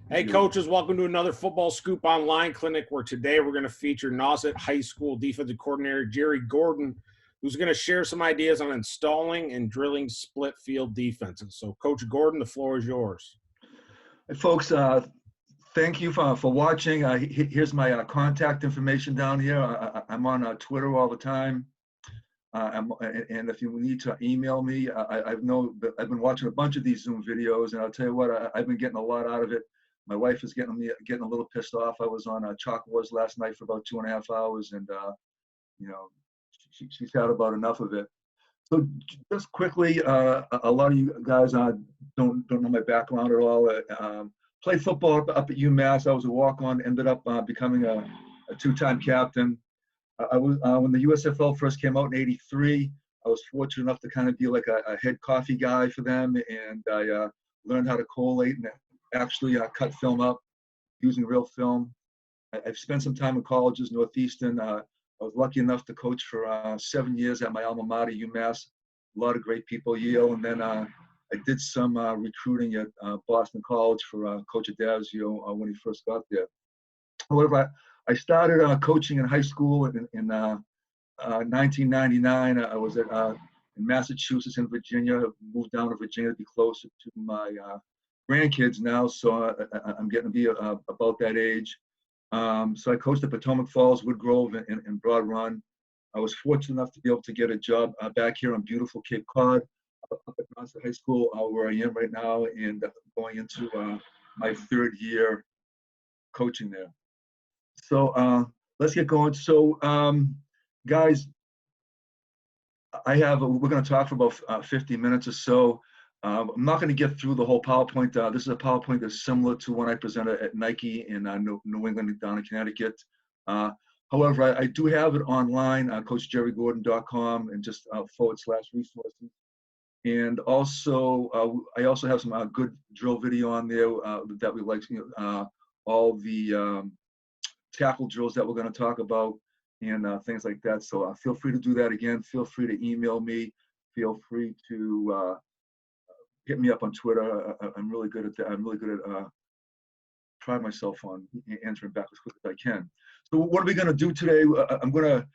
Hey, coaches, welcome to another Football Scoop Online clinic where today we're going to feature Nauset High School defensive coordinator Jerry Gordon, who's going to share some ideas on installing and drilling split field defenses. So, Coach Gordon, the floor is yours. Hey, folks, thank you for watching. Here's my contact information down here. I'm on Twitter all the time. And if you need to email me, I've been watching a bunch of these Zoom videos, and I'll tell you what, I've been getting a lot out of it. My wife is getting a little pissed off. I was on Chalk Wars last night for about 2.5 hours, and she's had about enough of it. So just quickly, a lot of you guys don't know my background at all. Played football up at UMass. I was a walk-on, ended up becoming a two-time captain. I was when the USFL first came out in '83. I was fortunate enough to kind of be like a head coffee guy for them, and I learned how to collate and actually cut film up using real film. I've spent some time in colleges, Northeastern. I was lucky enough to coach for 7 years at my alma mater, UMass. A lot of great people, Yale, and then I did some recruiting at Boston College for Coach Adazio when he first got there. However, I started coaching in high school in 1999. I was in Massachusetts and Virginia. Moved down to Virginia to be closer to my grandkids now, so I'm getting to be about that age. So I coached at Potomac Falls, Woodgrove, and Broad Run. I was fortunate enough to be able to get a job back here on beautiful Cape Cod, up at Nauset High School, where I am right now, and going into my third year coaching there. So let's get going. So guys, we're going to talk for about 50 minutes or so. I'm not going to get through the whole PowerPoint. This is a PowerPoint that's similar to one I presented at Nike in New England, down in Connecticut. However, I do have it online, CoachJerryGordon.com, and just /resources. And also, I also have some good drill video on there that we like, all the tackle drills that we're going to talk about and things like that. So feel free to do that again. Feel free to email me. Feel free to hit me up on Twitter. I'm really good at that. I'm really good at trying myself on answering back as quick as I can. So what are we going to do today? I'm going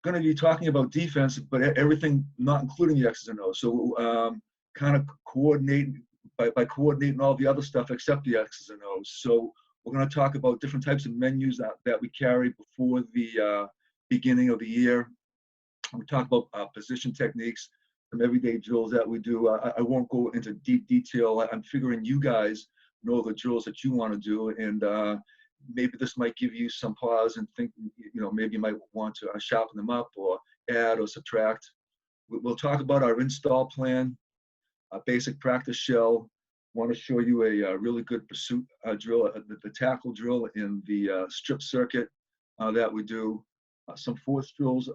to be talking about defense, but everything not including the X's and O's. So kind of coordinating by coordinating all the other stuff except the X's and O's. So we're going to talk about different types of menus that we carry before the beginning of the year. We talk about position techniques, some everyday drills that we do. I won't go into deep detail. I'm figuring you guys know the drills that you want to do, and maybe this might give you some pause and think, maybe you might want to sharpen them up or add or subtract. We'll talk about our install plan, a basic practice shell. Want to show you a really good pursuit drill, the tackle drill in the strip circuit that we do, some force drills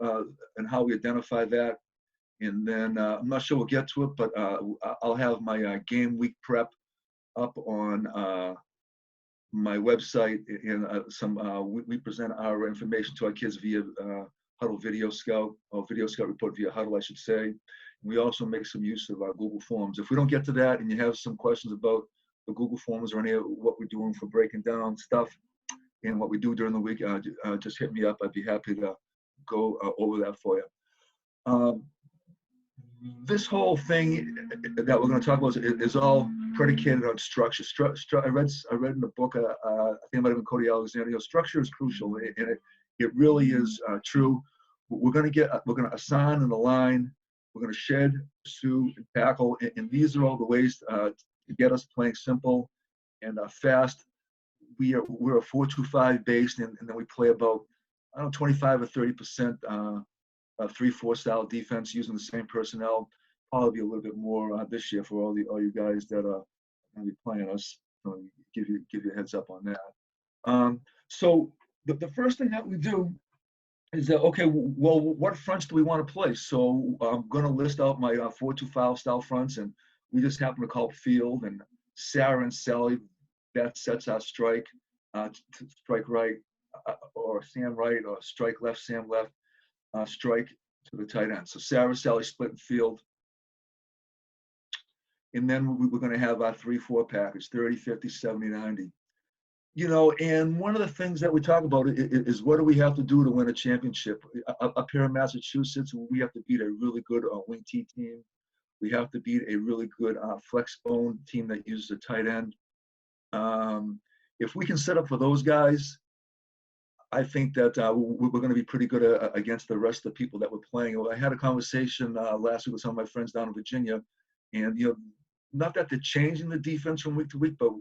and how we identify that. And then I'm not sure we'll get to it, but I'll have my game week prep up on my website, and we present our information to our kids via Huddle Video Scout, or Video Scout Report via Huddle, I should say. We also make some use of our Google Forms. If we don't get to that and you have some questions about the Google Forms or any of what we're doing for breaking down stuff and what we do during the week, just hit me up. I'd be happy to go over that for you. This whole thing that we're going to talk about is all predicated on structure. I read in the book, I think it might have been Cody Alexander, structure is crucial, and it really is true. We're going to assign and align. We're going to shed, pursue, and tackle, and these are all the ways to get us playing simple and fast. We're a 4-2-5 based, and then we play about 25 or 30% 3-4 style defense using the same personnel. Probably a little bit more this year for all you guys that are going to be playing us. Give you a heads up on that. So the first thing that we do is that, okay, well, what fronts do we want to play? So I'm going to list out my 4-2-5 style fronts, and we just happen to call it field. And Sarah and Sally, that sets our strike, strike right, or Sam right, or strike left, Sam left, strike to the tight end. So Sarah, Sally split in field. And then we're going to have our 3-4 package, 30, 50, 70, 90. You know, and one of the things that we talk about is what do we have to do to win a championship? Up here in Massachusetts, we have to beat a really good wing T team. We have to beat a really good flex bone team that uses a tight end. If we can set up for those guys, I think that we're going to be pretty good against the rest of the people that we're playing. I had a conversation last week with some of my friends down in Virginia, and you know, not that they're changing the defense from week to week, but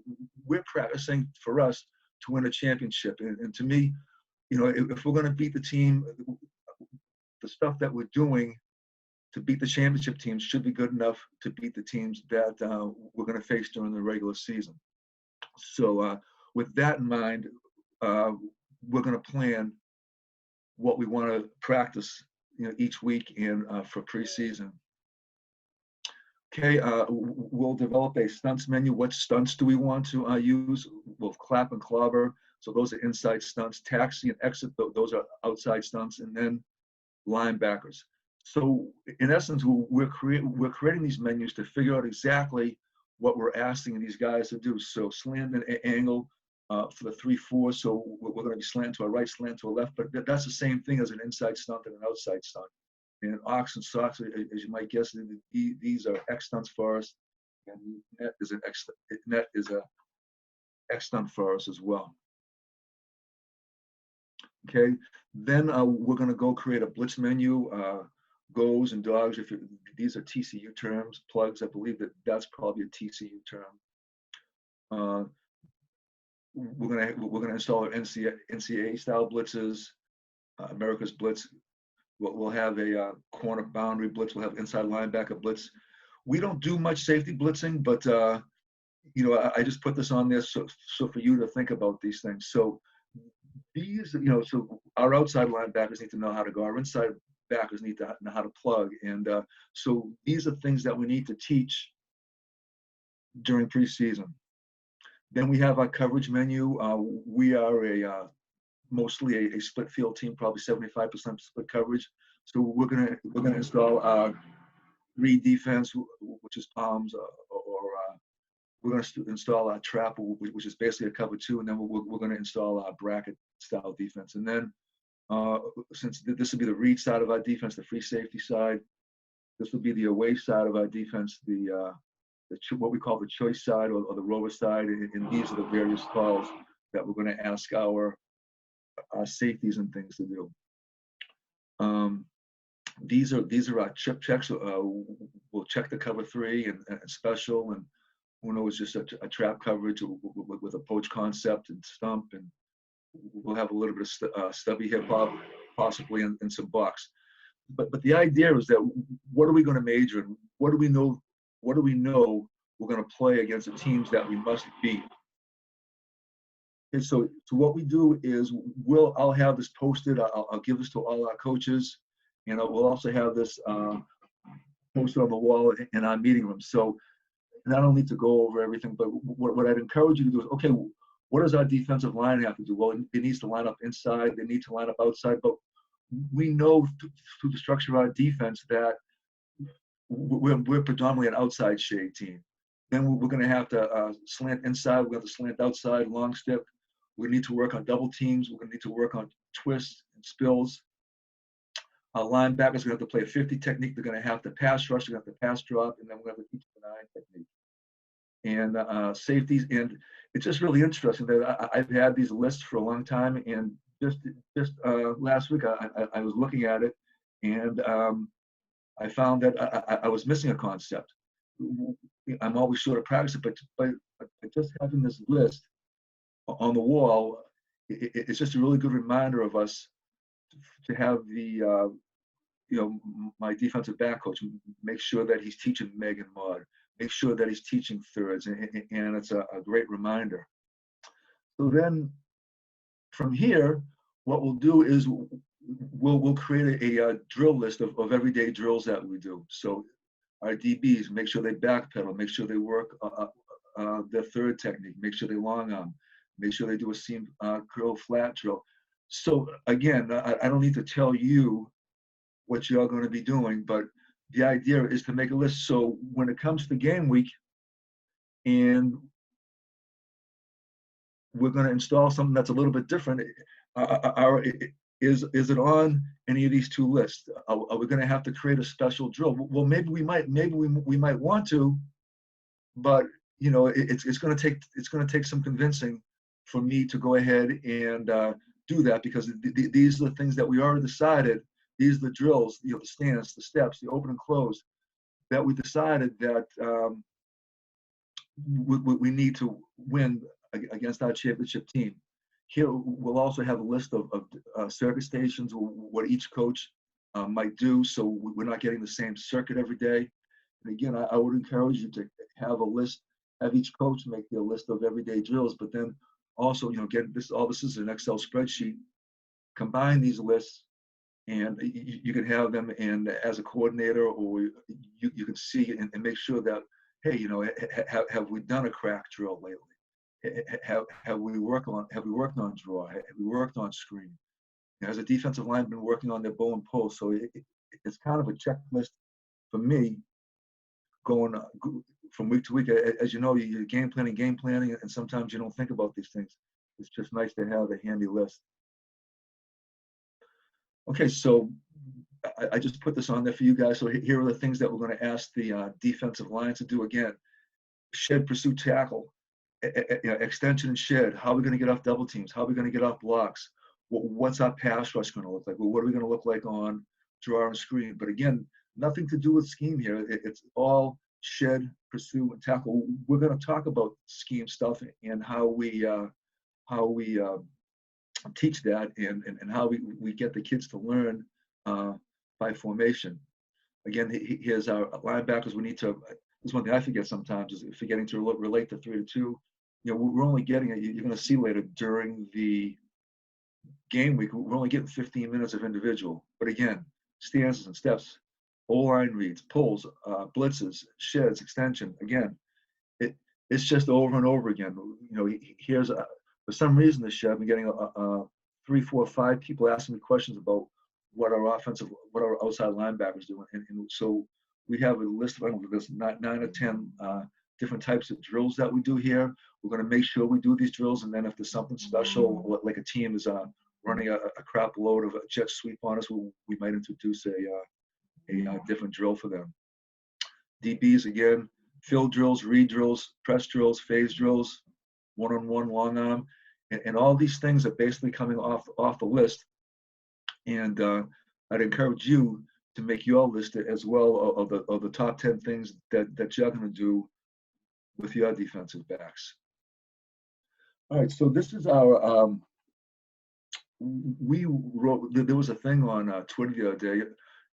we're practicing for us to win a championship. And to me, you know, if we're going to beat the team, the stuff that we're doing to beat the championship teams should be good enough to beat the teams that we're going to face during the regular season. So with that in mind, we're going to plan what we want to practice, you know, each week and for preseason. Okay, we'll develop a stunts menu. What stunts do we want to use? We'll clap and clobber. So those are inside stunts. Taxi and exit, those are outside stunts. And then linebackers. So in essence, we're creating these menus to figure out exactly what we're asking these guys to do. So slant and angle for the 3-4. So we're going to be slant to a right, slant to a left. But that's the same thing as an inside stunt and an outside stunt. And ox and socks, as you might guess, these are X stunts for us, and net is a X stunt for us as well. Okay, then we're going to go create a blitz menu. Goes and dogs. These are TCU terms. Plugs, I believe that's probably a TCU term. We're gonna install our NCAA style blitzes, America's blitz. We'll have a corner boundary blitz. We'll have inside linebacker blitz. We don't do much safety blitzing, but you know, I just put this on there so for you to think about these things. So these, you know, so our outside linebackers need to know how to go. Our inside backers need to know how to plug, and so these are things that we need to teach during preseason. Then we have our coverage menu. We are mostly a split field team, probably 75% split coverage. So we're gonna install our read defense, which is palms, or we're gonna install our trap, which is basically a cover 2, and then we're gonna install our bracket style defense. And then since this will be the read side of our defense, the free safety side, this will be the away side of our defense, what we call the choice side or the rover side, and these are the various calls that we're going to ask our safeties and things to do. These are our chip checks. We'll check the cover 3 and special, and who knows, just a trap coverage with a poach concept and stump, and we'll have a little bit of stubby hip hop, possibly, and some box. But the idea is that what are we going to major in? What do we know? What do we know we're going to play against the teams that we must beat? And so what we do is I'll have this posted. I'll give this to all our coaches, and we'll also have this posted on the wall in our meeting room. So, and I don't need to go over everything, but what I'd encourage you to do is, okay, what does our defensive line have to do? Well, it needs to line up inside. They need to line up outside. But we know through the structure of our defense that we're predominantly an outside shade team. Then we're going to have to slant inside. We're going to have to slant outside, long step. We need to work on double teams. We're going to need to work on twists and spills. Our linebackers are going to have to play a 50 technique. They're going to have to pass rush. They're going to have to pass drop, and then we're going to have to teach the 9 technique. And safeties. And it's just really interesting that I've had these lists for a long time. And just last week, I was looking at it, and I found that I was missing a concept. I'm always short of practice, but just having this list on the wall, it's just a really good reminder of us to have my defensive back coach make sure that he's teaching Meg and Maud, make sure that he's teaching thirds, and it's a great reminder. So then from here, what we'll do is we'll create a drill list of everyday drills that we do. So our DBs, make sure they backpedal, make sure they work their third technique, make sure they long arm, make sure they do a seam curl flat drill. So again, I don't need to tell you what you're going to be doing, but the idea is to make a list. So when it comes to game week and we're going to install something that's a little bit different, is it on any of these two lists? Are we going to have to create a special drill? Well, maybe we might want to, but you know, it's going to take some convincing for me to go ahead and do that, because these are the things that we already decided. These are the drills, you know, the stance, the steps, the open and close, that we decided that we need to win against our championship team. Here, we'll also have a list of circuit stations, what each coach might do, so we're not getting the same circuit every day. And again, I would encourage you to have a list, have each coach make their list of everyday drills, but then also, you know, get this, all this is an Excel spreadsheet, combine these lists, and you can have them, and as a coordinator, or you can see and make sure that, hey, you know, have we done a crack drill lately? Have we worked on draw? Have we worked on screen? Has a defensive line been working on their bow and pull? So it's kind of a checklist for me, going from week to week. As you know, you're game planning, and sometimes you don't think about these things. It's just nice to have a handy list. Okay, so I just put this on there for you guys. So here are the things that we're going to ask the defensive line to do. Again, shed, pursuit, tackle, extension and shed. How are we going to get off double teams? How are we going to get off blocks? What's our pass rush going to look like? Well, what are we going to look like on draw and screen? But again, nothing to do with scheme here. It's all shed, pursue, and tackle. We're going to talk about scheme stuff and how we teach that, and how we get the kids to learn by formation. Again, here's our linebackers. We need to, this is one thing I forget sometimes, is forgetting to relate to 3-2. You know, we're only getting it, you're going to see later during the game week, we're only getting 15 minutes of individual. But again, stances and steps, O-line reads, pulls, blitzes, sheds, extension. Again, it's just over and over again. You know, here's for some reason this year I've been getting 3, 4, 5 people asking me questions about what our outside linebackers do, and so we have a list of, I don't know, there's 9 or 10 different types of drills that we do here. We're going to make sure we do these drills, and then if there's something special, like a team is running a crap load of a jet sweep on us, we might introduce a different drill for them. DBs, again, field drills, read drills, press drills, phase drills, one-on-one, long arm, and all these things are basically coming off the list. And I'd encourage you to make your list as well of the top 10 things that you're going to do with your defensive backs. All right, so this is our, we wrote, there was a thing on Twitter the other day,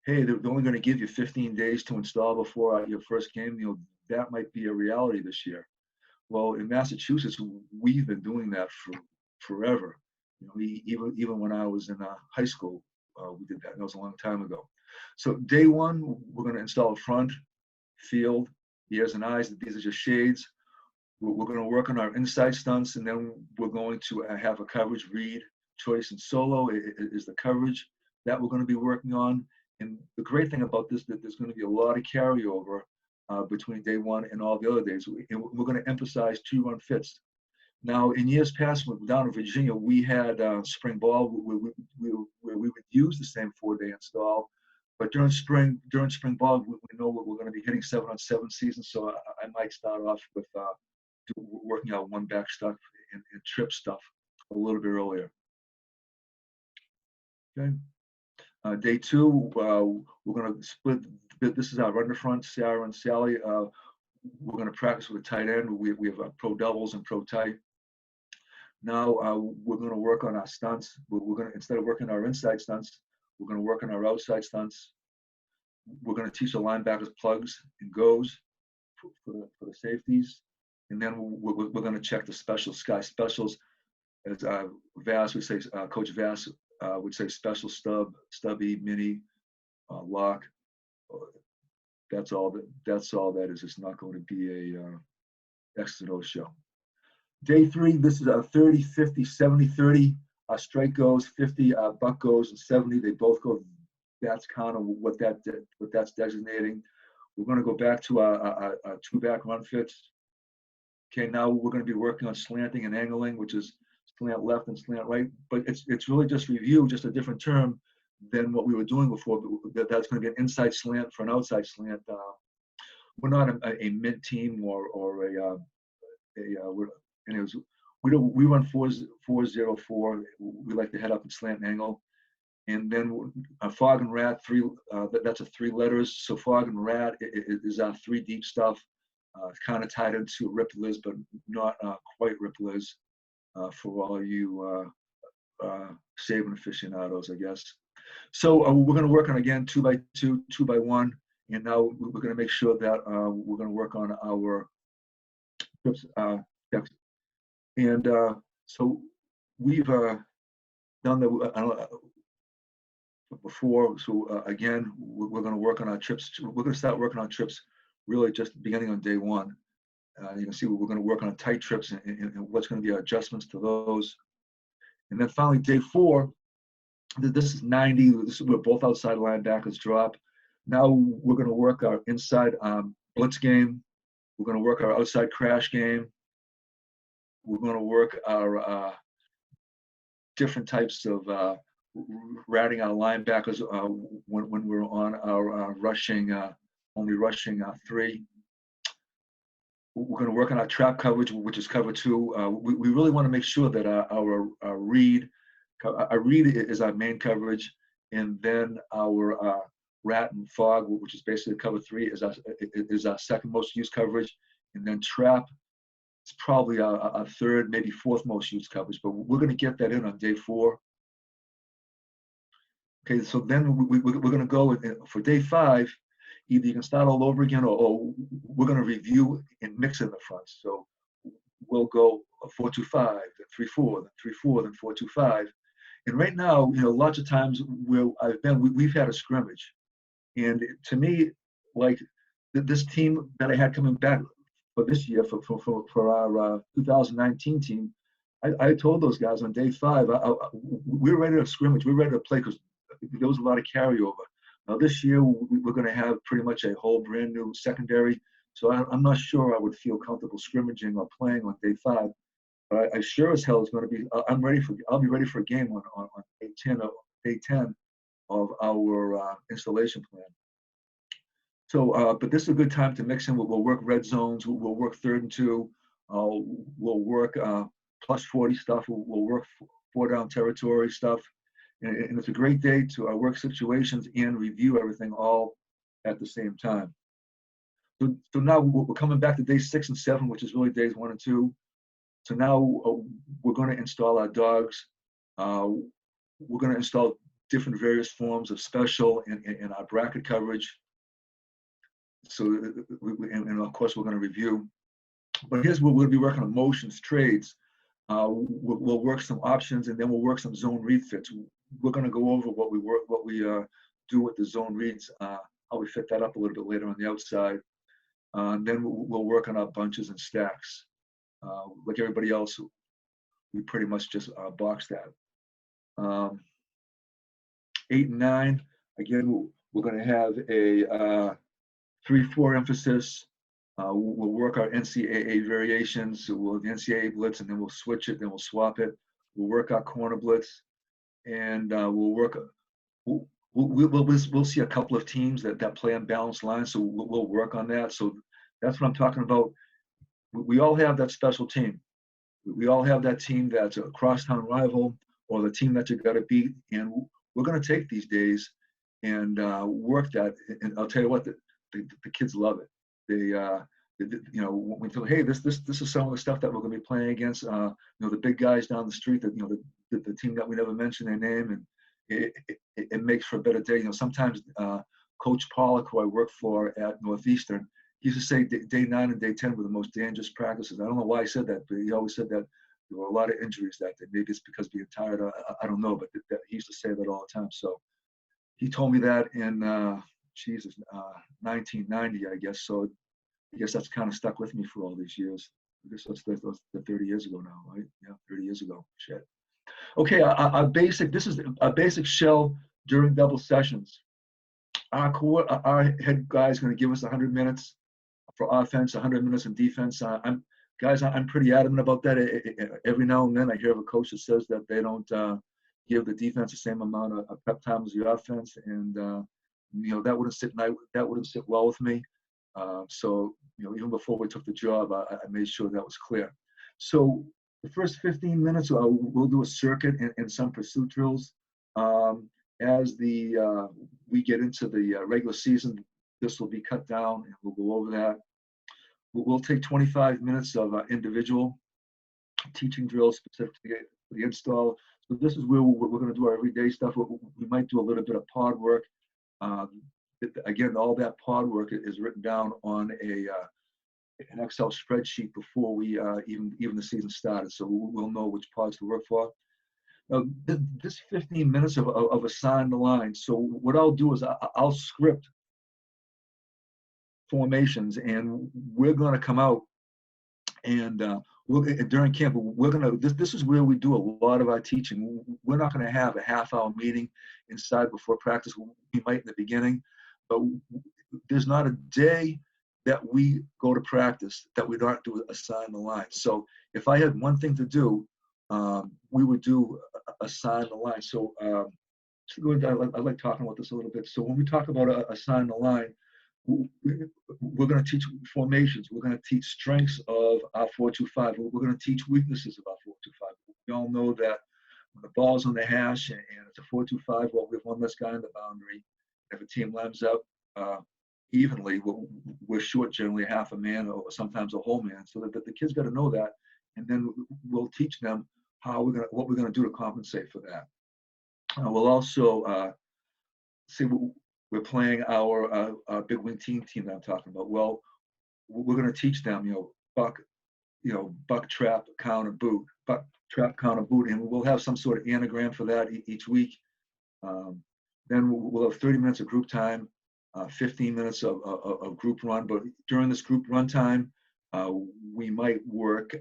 hey, they're only going to give you 15 days to install before your first game. You know, that might be a reality this year. Well, in Massachusetts, we've been doing that for forever. You know, even when I was in high school, we did that. That was a long time ago. So day one, we're going to install a front, field, ears and eyes. These are just shades. We're going to work on our inside stunts, and then we're going to have a coverage read, choice, and solo is the coverage that we're going to be working on. And the great thing about this, that there's going to be a lot of carryover between day one and all the other days. And we're going to emphasize 2-run fits. Now, in years past, down in Virginia, we had spring ball where we would use the same 4-day install. But during spring ball, we know we're going to be hitting 7-on-7 seasons. So I might start off with working out one back stuff and trip stuff a little bit earlier. Okay. Day two, we're going to split. This is our run to front, Sarah and Sally. We're going to practice with a tight end. We have pro doubles and pro tight. Now we're going to work on our stunts. We're going to, instead of working our inside stunts, we're going to work on our outside stunts. We're going to teach the linebackers plugs and goes for the safeties. And then we're going to check the specials. Sky specials, as Vass would say, Coach Vass would say, special stub, stubby, mini, lock. That's all that is. It's not going to be a X and O show. Day three, this is a 30, 50, 70, 30. Strike goes, 50, buck goes, and 70. They both go that's kind of what that's designating. We're going to go back to our two back run fits. Okay, now we're going to be working on slanting and angling, which is slant left and slant right. But it's really just review, just a different term than what we were doing before. But that's going to be an inside slant for an outside slant. We're not a mint team or anyways, we run 4-0-4. We like to head up and slant and angle. And then fog and rat, that's a 3 letters. So fog and rat is our 3 deep stuff. Kind of tied into ripplers, but not quite ripplers for all you saving aficionados, I guess. So we're going to work on, again, 2x2, 2x1. And now we're going to make sure that we're going to work on our trips. And so we've done the before. So again, we're going to work on our trips. We're going to start working on trips really just beginning on day 1. You can see we're going to work on tight trips and what's going to be our adjustments to those. And then finally, day 4, this is 90. We're both outside linebackers drop. Now we're going to work our inside blitz game. We're going to work our outside crash game. We're going to work our different types of ratting our linebackers when we're on our rushing, only rushing 3. We're going to work on our trap coverage, which is cover 2. We really want to make sure that our read is our main coverage, and then our rat and fog, which is basically cover 3, is our second most used coverage, and then trap is probably our third, maybe 4th most used coverage. But we're going to get that in on day 4. Okay, so then we're going to go for day 5. Either you can start all over again, or we're going to review and mix in the front. So we'll go 4-2-5, then 3-4, then 3-4, then 4-2-5. And right now, lots of times where we've had a scrimmage. And to me, like this team that I had coming back for this year, for our 2019 team, I told those guys on day 5, we're ready to scrimmage. We're ready to play because there was a lot of carryover. Now this year, we're going to have pretty much a whole brand new secondary. So I'm not sure I would feel comfortable scrimmaging or playing on day 5. But I sure as hell is going to be. I'll be ready for a game on day 10 of our installation plan. So, but this is a good time to mix in. We'll work red zones. We'll work 3rd and 2. We'll work plus 40 stuff. We'll work 4 down territory stuff. And it's a great day to work situations and review everything all at the same time. So now we're coming back to day 6 and 7, which is really days 1 and 2. So now we're going to install our dogs. We're going to install different various forms of special in our bracket coverage. So, and of course, we're going to review. But here's what we'll be working on: motions, trades. We'll work some options, and then we'll work some zone read fits. We're going to go over what we do with the zone reads, how we fit that up a little bit later on the outside. And then we'll work on our bunches and stacks. Like everybody else, we pretty much just box that. 8 and 9, again, we're going to have a 3-4 emphasis. We'll work our NCAA variations. So we'll the NCAA blitz, and then we'll switch it, then we'll swap it. We'll work our corner blitz, and we'll work. We'll see a couple of teams that play on balanced lines, so we'll work on that. So that's what I'm talking about. We all have that special team. We all have that team that's a crosstown rival or the team that you got to beat, and we're going to take these days and work that. And I'll tell you what, the kids love it. They, when we tell, hey, this is some of the stuff that we're going to be playing against. The big guys down the street that the team that we never mention their name, and it makes for a better day. Sometimes Coach Pollock, who I work for at Northeastern, he used to say day 9 and day 10 were the most dangerous practices. I don't know why he said that, but he always said that there were a lot of injuries that day. Maybe it's because being tired. I don't know, but he used to say that all the time. So he told me that in 1990, I guess. So I guess that's kind of stuck with me for all these years. I guess that's 30 years ago now, right? Yeah, 30 years ago. Shit. Okay, this is a basic shell during double sessions. Our head guy is going to give us 100 minutes for offense, 100 minutes in defense. I'm pretty adamant about that. Every now and then I hear of a coach that says that they don't give the defense the same amount of prep time as the offense, and that wouldn't sit well with me. So even before we took the job, I made sure that was clear. So the first 15 minutes, we'll do a circuit and some pursuit drills. As we get into the regular season, this will be cut down, and we'll go over that. We'll take 25 minutes of individual teaching drills specific to the install. So this is where we're going to do our everyday stuff. We might do a little bit of pod work. Again, all that pod work is written down on an Excel spreadsheet before we even the season started. So we'll know which pods to work for. Now, this 15 minutes of assign the line. So what I'll do is I'll script formations, and we're going to come out and during camp, this is where we do a lot of our teaching. We're not going to have a half-hour meeting inside before practice. We might in the beginning, but there's not a day that we go to practice that we don't do assign the line. So if I had one thing to do, we would do assign the line. So I like talking about this a little bit. So when we talk about assign the line, we're going to teach formations. We're going to teach strengths of our 4-2-5. We're going to teach weaknesses of our 4-2-5. We all know that when the ball's on the hash and it's a 4-2-5, well, we have one less guy in the boundary. If a team lines up evenly, we're short generally half a man or sometimes a whole man. So that the kids got to know that, and then we'll teach them what we're going to do to compensate for that. We'll also see. We're playing our big wing team that I'm talking about. Well, we're going to teach them, buck trap, counter, boot, buck trap, counter, boot, and we'll have some sort of anagram for that each week. Then we'll have 30 minutes of group time, 15 minutes of group run. But during this group run time, we might work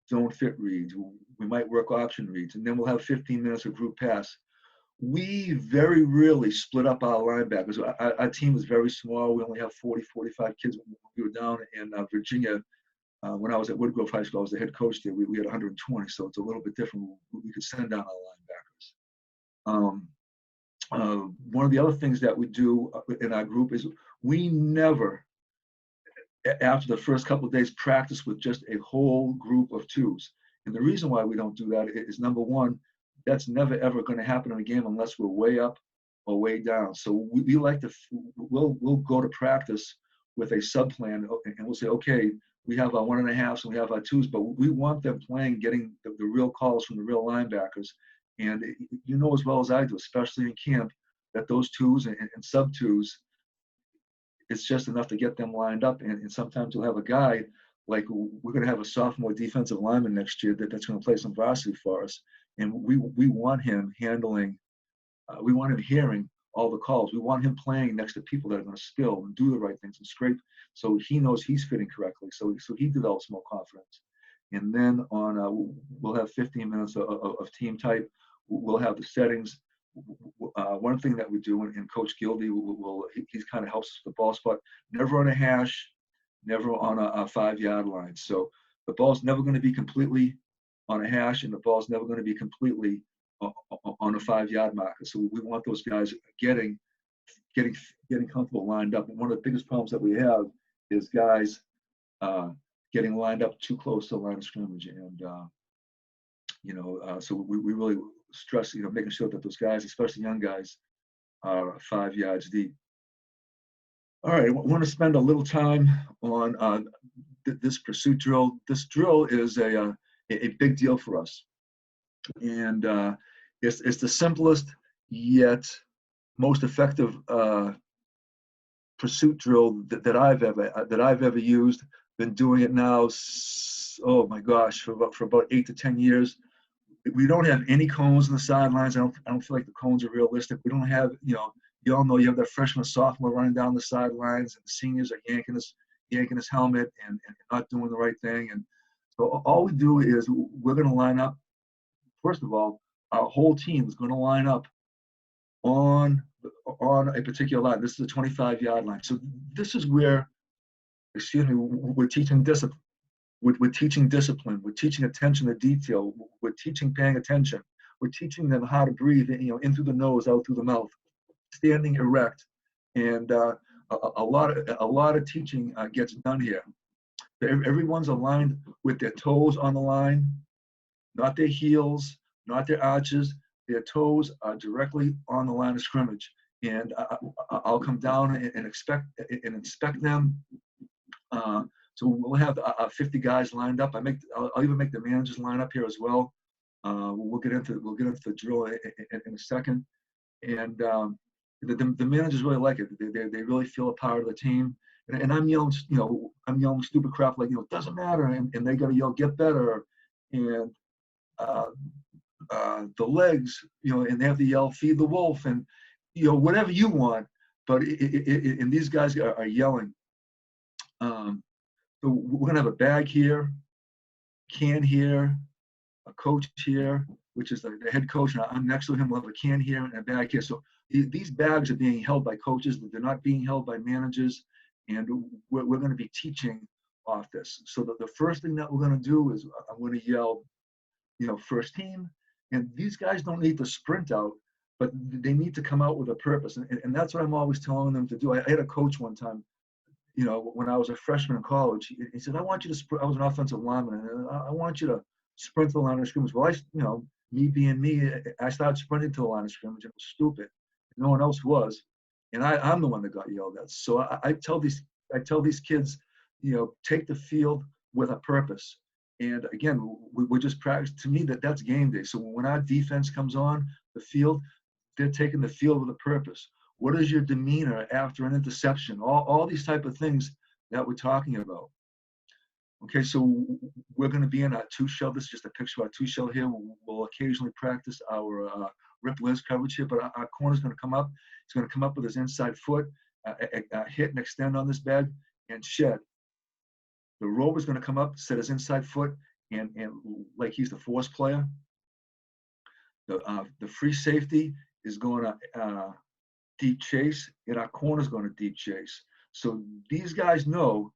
zone fit reads. We might work option reads, and then we'll have 15 minutes of group pass. We very rarely split up our linebackers. Our team was very small. We only have 40, 45 kids. When we were down in Virginia, when I was at Woodgrove High School, I was the head coach there. We had 120, so it's a little bit different. We could send down our linebackers. One of the other things that we do in our group is we never, after the first couple of days, practice with just a whole group of twos. And the reason why we don't do that is, number one, that's never ever going to happen in a game unless we're way up or way down. So we like to we'll go to practice with a sub plan, and we'll say, okay, we have our 1.5s and we have our 2s, but we want them playing, getting the real calls from the real linebackers. And as well as I do, especially in camp, that those 2s and sub 2s, it's just enough to get them lined up. And sometimes we'll have a guy, like we're going to have a sophomore defensive lineman next year that's going to play some varsity for us. And we want him handling, we want him hearing all the calls. We want him playing next to people that are going to spill and do the right things and scrape, so he knows he's fitting correctly. So he develops more confidence. And then we'll have 15 minutes of team type. We'll have the settings. One thing that we do, and Coach Gildy he kind of helps us with the ball spot. Never on a hash, never on a 5-yard line. So the ball's never going to be completely on a hash, and the ball's never going to be completely on a 5-yard marker. So we want those guys getting comfortable lined up. And one of the biggest problems that we have is guys getting lined up too close to the line of scrimmage. And so we really stress, making sure that those guys, especially young guys, are 5 yards deep. All right, I want to spend a little time on this pursuit drill. This drill is a big deal for us, and it's the simplest yet most effective pursuit drill that I've ever used. Been doing it now, oh my gosh, for about 8 to 10 years. We don't have any cones on the sidelines. I don't feel like the cones are realistic. We don't have, you all know you have that freshman, sophomore running down the sidelines, and the seniors are yanking his helmet and not doing the right thing. And so all we do is we're going to line up. First of all, our whole team is going to line up on on a particular line. This is a 25-yard line. So this is where, excuse me, we're teaching discipline. We're teaching discipline. We're teaching attention to detail. We're teaching paying attention. We're teaching them how to breathe, in through the nose, out through the mouth, standing erect, and a lot of teaching gets done here. Everyone's aligned with their toes on the line, not their heels, not their arches. Their toes are directly on the line of scrimmage, and I'll come down and inspect them. So we'll have 50 guys lined up. I'll even make the managers line up here as well. We'll get into the drill in a second, and the managers really like it. They really feel a part of the team. And I'm yelling, I'm yelling stupid crap like, it doesn't matter, and they got to yell, get better, and the legs, and they have to yell, feed the wolf, and whatever you want. But and these guys are yelling. So we're gonna have a bag here, can here, a coach here, which is the head coach, and I'm next to him. We'll have a can here and a bag here. So these bags are being held by coaches. They're not being held by managers, and we're going to be teaching off this. So the first thing that we're going to do is I'm going to yell, first team, and these guys don't need to sprint out, but they need to come out with a purpose, and that's what I'm always telling them to do. I had a coach one time, when I was a freshman in college. He said, I want you to sprint. I was an offensive lineman, and I want you to sprint the line of scrimmage. Well, me being me, I started sprinting to the line of scrimmage, and it was stupid. No one else was, and I'm the one that got yelled at. So I tell these kids, take the field with a purpose. And again, we're just practice. To me, that's game day. So when our defense comes on the field, they're taking the field with a purpose. What is your demeanor after an interception? All these type of things that we're talking about. Okay, so we're going to be in our two shell. This is just a picture of our two shell here. We'll occasionally practice our rip Liz coverage here, but our corner's going to come up. He's going to come up with his inside foot, hit and extend on this bag, and shed. The rover's going to come up, set his inside foot, and like he's the force player. The free safety is going to deep chase, and our corner's going to deep chase. So these guys know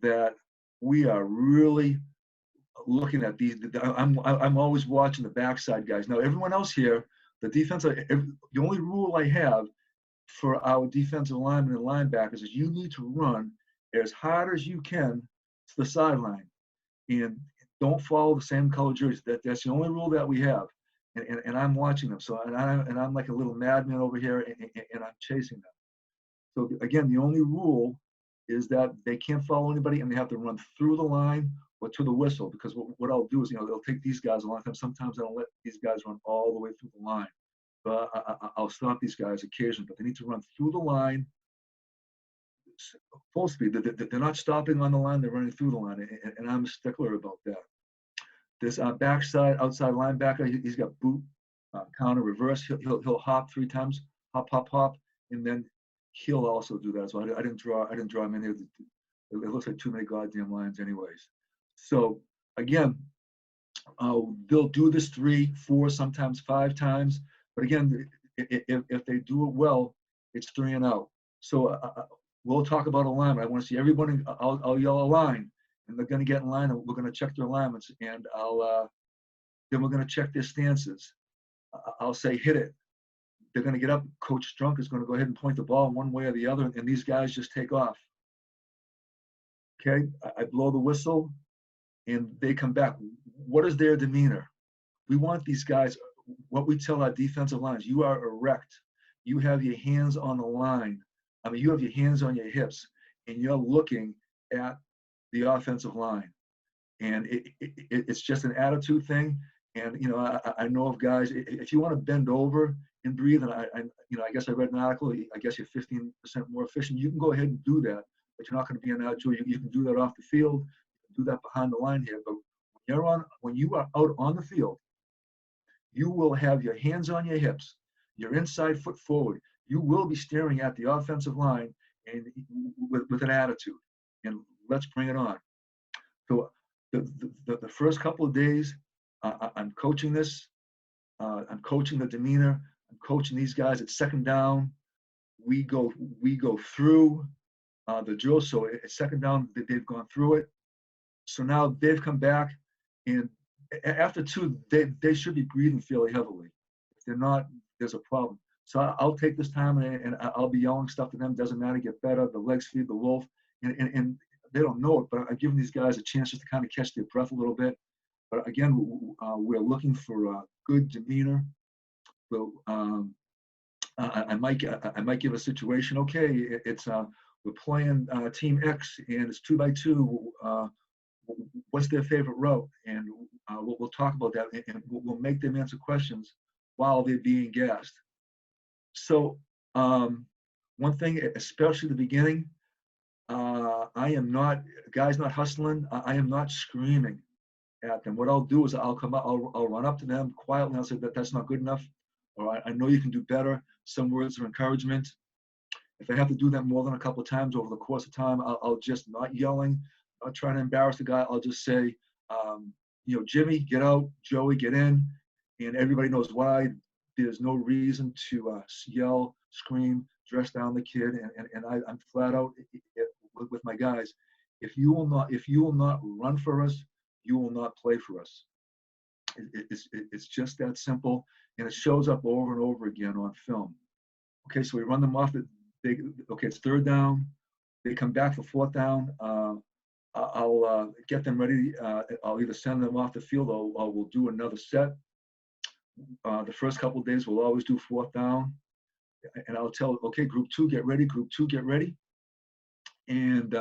that we are really looking at these. I'm always watching the backside guys. Now everyone else here, the defense, the only rule I have for our defensive linemen and linebackers is you need to run as hard as you can to the sideline, and don't follow the same color jerseys. That's the only rule that we have. And I'm watching them. So and I'm like a little madman over here, and I'm chasing them. So again, the only rule is that they can't follow anybody, and they have to run through the line or to the whistle. Because what I'll do is, they'll take these guys a long time. Sometimes I don't let these guys run all the way through the line. But I'll stop these guys occasionally. But they need to run through the line full speed. They're not stopping on the line. They're running through the line, and I'm a stickler about that. This backside, outside linebacker, he's got boot, counter, reverse. He'll hop 3 times, hop, hop, hop, and then he'll also do that as well. I didn't draw many of the. It looks like too many goddamn lines, anyways. So again, they'll do this 3, 4, sometimes 5 times. But again, if they do it well, it's 3 and out. So we'll talk about alignment. I want to see everybody. I'll yell a line. And they're going to get in line, and we're going to check their alignments, and then we're going to check their stances. I'll say, hit it. They're going to get up. Coach Strunk is going to go ahead and point the ball one way or the other, and these guys just take off. Okay, I blow the whistle, and they come back. What is their demeanor? We want these guys, what we tell our defensive lines, you are erect. You have your hands on the line. You have your hands on your hips, and you're looking at the offensive line, and it's just an attitude thing. And I know of guys, if you want to bend over and breathe, and I guess I read an article, I guess you're 15% more efficient. You can go ahead and do that, but you're not going to be an agile. You can do that off the field, you can do that behind the line here. But when you are out on the field, you will have your hands on your hips, your inside foot forward. You will be staring at the offensive line and with an attitude. And let's bring it on. So the first couple of days, I'm coaching this. I'm coaching the demeanor. I'm coaching these guys at second down. We go through the drill. So at second down, they've gone through it. So now they've come back, and after two, they should be breathing fairly heavily. If they're not, there's a problem. So I'll take this time and I'll be yelling stuff to them. Doesn't matter, get better. The legs feed the wolf, and they don't know it, but I'm giving these guys a chance just to kind of catch their breath a little bit. But again, we're looking for good demeanor. Well, I might give a situation. Okay, it's we're playing Team X and it's 2x2. What's their favorite route? And we'll talk about that, and we'll make them answer questions while they're being gassed. So one thing, especially the beginning, I am not, guys not hustling. I am not screaming at them. What I'll do is I'll come up, I'll run up to them quietly and I'll say that's not good enough, or I know you can do better. Some words of encouragement. If I have to do that more than a couple of times over the course of time, I'll just, not yelling, not trying to embarrass the guy. I'll just say, Jimmy, get out, Joey, get in, and everybody knows why. There's no reason to yell, scream, dress down the kid, and I'm flat out with my guys. If you will not run for us, you will not play for us. It's just that simple, and it shows up over and over again on film. Okay, so we run them off. Okay, it's third down. They come back for fourth down. I'll get them ready. I'll either send them off the field or we'll do another set. The first couple of days, we'll always do fourth down. And I'll tell, okay, group two, get ready. Group two, get ready. And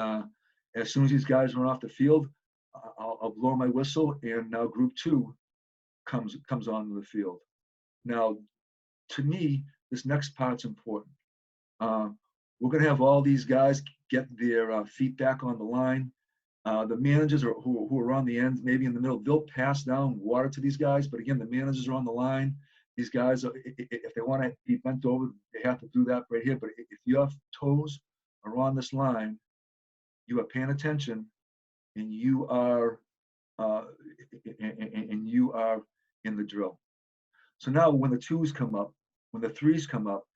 as soon as these guys run off the field, I'll blow my whistle, and now group two comes onto the field. Now, to me, this next part's important. We're going to have all these guys get their feet back on the line. The managers who are on the end, maybe in the middle, they'll pass down water to these guys. But again, the managers are on the line. These guys, if they want to be bent over, they have to do that right here. But if your toes are on this line, you are paying attention, and you are in the drill. So now when the twos come up, when the threes come up,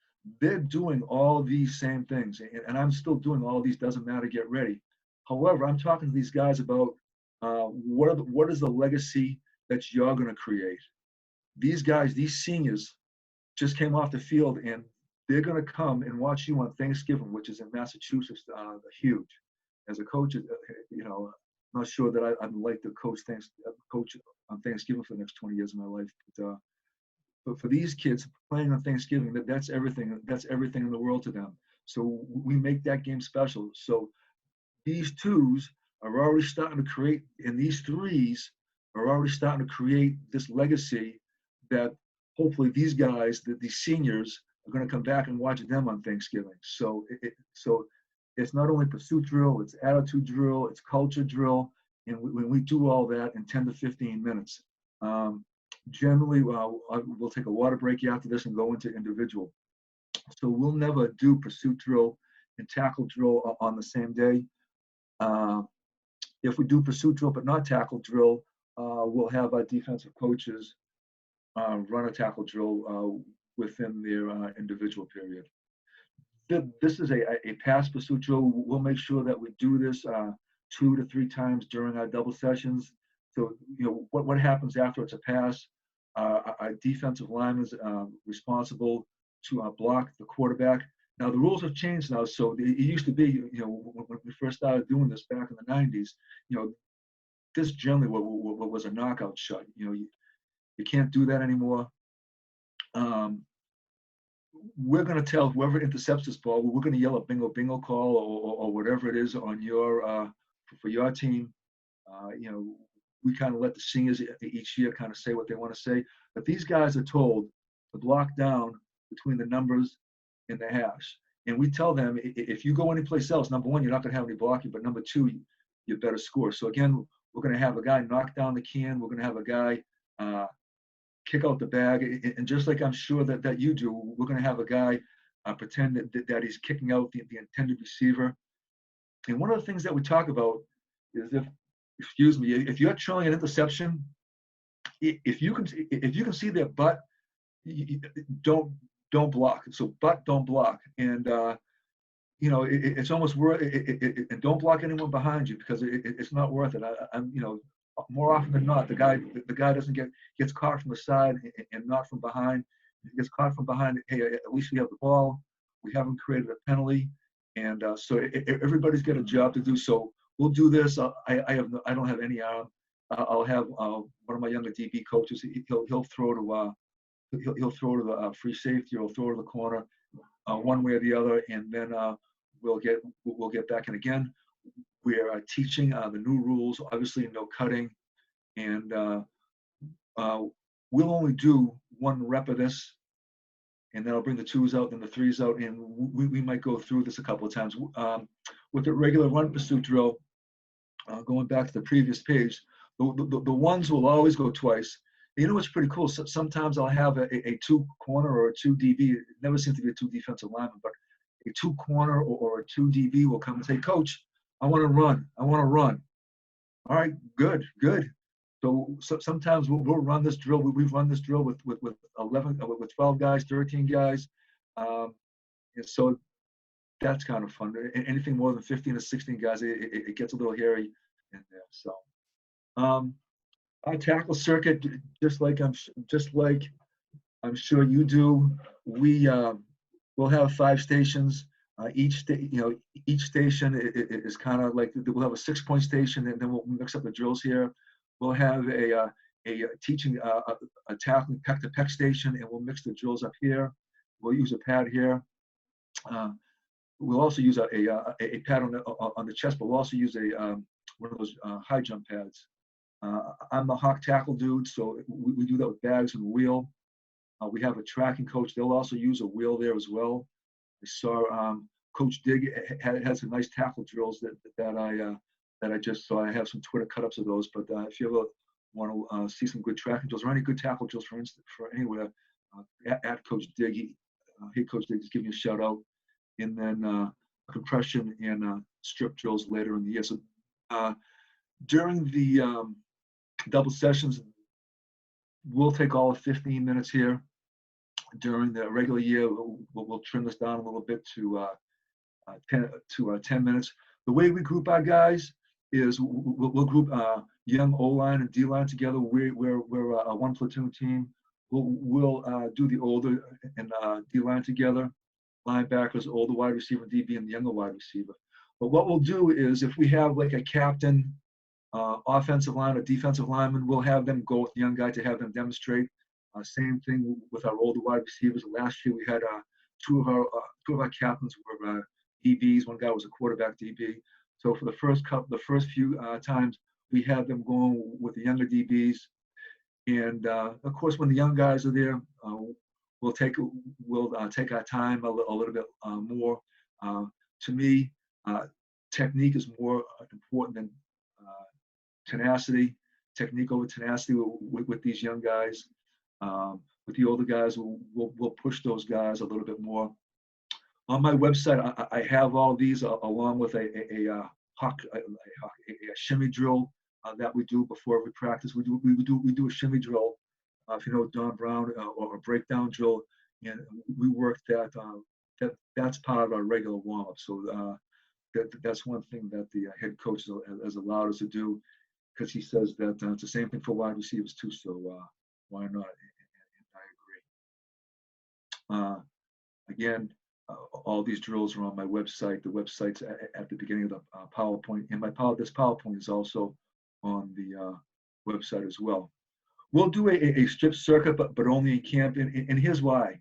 they're doing all these same things, and I'm still doing all these. Doesn't matter, get ready. However, I'm talking to these guys about what is the legacy that you're going to create. These guys, these seniors, just came off the field, and they're going to come and watch you on Thanksgiving, which is in Massachusetts, huge. As a coach, I'm not sure that I'd like to coach on Thanksgiving for the next 20 years of my life. But for these kids playing on Thanksgiving, that's everything. That's everything in the world to them. So we make that game special. So these twos are already starting to create, and these threes are already starting to create this legacy that hopefully these guys, these seniors, are going to come back and watch them on Thanksgiving. So it's not only pursuit drill, it's attitude drill, it's culture drill, and when we do all that in 10 to 15 minutes. Generally, we'll take a water break after this and go into individual. So we'll never do pursuit drill and tackle drill on the same day. If we do pursuit drill but not tackle drill, we'll have our defensive coaches run a tackle drill within their individual period. This is a pass pursuit drill. We'll make sure that we do this 2 to 3 times during our double sessions. So, what happens after it's a pass? Our defensive lineman is responsible to block the quarterback. Now, the rules have changed now. So it used to be, when we first started doing this back in the 90s, this generally what was a knockout shot. You can't do that anymore. We're going to tell whoever intercepts this ball, we're going to yell a bingo, bingo call or whatever it is on your for your team. We kind of let the seniors each year kind of say what they want to say. But these guys are told to block down between the numbers and the hash. And we tell them, if you go anyplace else, number one, you're not going to have any blocking, but number two, you better score. So again, we're going to have a guy knock down the can. We're going to have a guy kick out the bag. And just like I'm sure that you do, we're going to have a guy pretend that he's kicking out the intended receiver. And one of the things that we talk about is if you're throwing an interception, if you can see their butt, don't block. So, but don't block. And it's almost worth it, and don't block anyone behind you, because it's not worth it. I'm more often than not, the guy doesn't gets caught from the side and not from behind. He gets caught from behind. Hey, at least we have the ball. We haven't created a penalty, and so everybody's got a job to do. So we'll do this. I don't have any arm. I'll have one of my younger DB coaches. He'll throw to he'll throw to the free safety, or he'll throw to the corner, one way or the other, and then we'll get back in again. We're teaching the new rules, obviously no cutting, and we'll only do one rep of this, and then I'll bring the twos out, then the threes out, and we might go through this a couple of times. With the regular run pursuit drill, going back to the previous page, the ones will always go twice. You know what's pretty cool? So sometimes I'll have a two corner or a two DB. It never seems to be a two defensive lineman, but a two corner or a two DB will come and say, "Coach, I want to run. I want to run." All right, good. So sometimes we'll run this drill. We've run this drill with 11, with 12 guys, 13 guys, and so that's kind of fun. Anything more than 15 or 16 guys, it gets a little hairy in there. So our tackle circuit, just like I'm sure you do, we'll have 5 stations. Each station is kind of like, we'll have a 6-point station, and then we'll mix up the drills here. We'll have a teaching a tackling peck-to-peck station, and we'll mix the drills up here. We'll use a pad here. We'll also use a pad on the chest, but we'll also use one of those high jump pads. I'm the hawk tackle dude, so we do that with bags and a wheel. We have a tracking coach. They'll also use a wheel there as well. I saw Coach Dig had some nice tackle drills that I just saw. I have some Twitter cut-ups of those. But if you ever want to see some good tracking drills or any good tackle drills, for instance, for anywhere, at Coach Dig, hey Coach Dig, just give me a shout out. And then compression and strip drills later in the year. So during the double sessions, we'll take all of 15 minutes here. During the regular year, we'll trim this down a little bit to 10 minutes. The way we group our guys is we'll group young O-line and D-line together. We're a one platoon team. We'll do the older and D-line together, linebackers, older wide receiver, DB, and the younger wide receiver. But what we'll do is, if we have like a captain, offensive line or defensive lineman, we'll have them go with the young guy to have them demonstrate. Same thing with our older wide receivers. Last year we had two of our captains were DBs. One guy was a quarterback DB. So for the first few times, we had them going with the younger DBs. And of course, when the young guys are there, we'll take our time a little bit more. To me, technique is more important than tenacity. Technique over tenacity with these young guys. With the older guys, we'll push those guys a little bit more. On my website, I have all these along with a shimmy drill that we do before every practice. We do a shimmy drill, if you know Don Brown, or a breakdown drill, and we work that's part of our regular warm up. So that's one thing that the head coach has allowed us to do, because he says that it's the same thing for wide receivers too. So why not? And I agree. Again, all these drills are on my website. The website's at the beginning of the PowerPoint, and this PowerPoint is also on the website as well. We'll do a strip circuit, but only in camp, and here's why.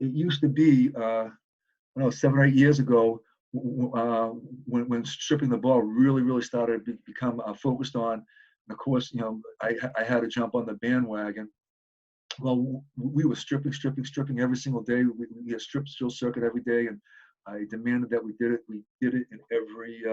It used to be, 7 or 8 years ago, when stripping the ball really started to become focused on. And of course, I had to jump on the bandwagon. Well, we were stripping every single day. We had strip drill circuit every day, and I demanded that we did it. We did it in every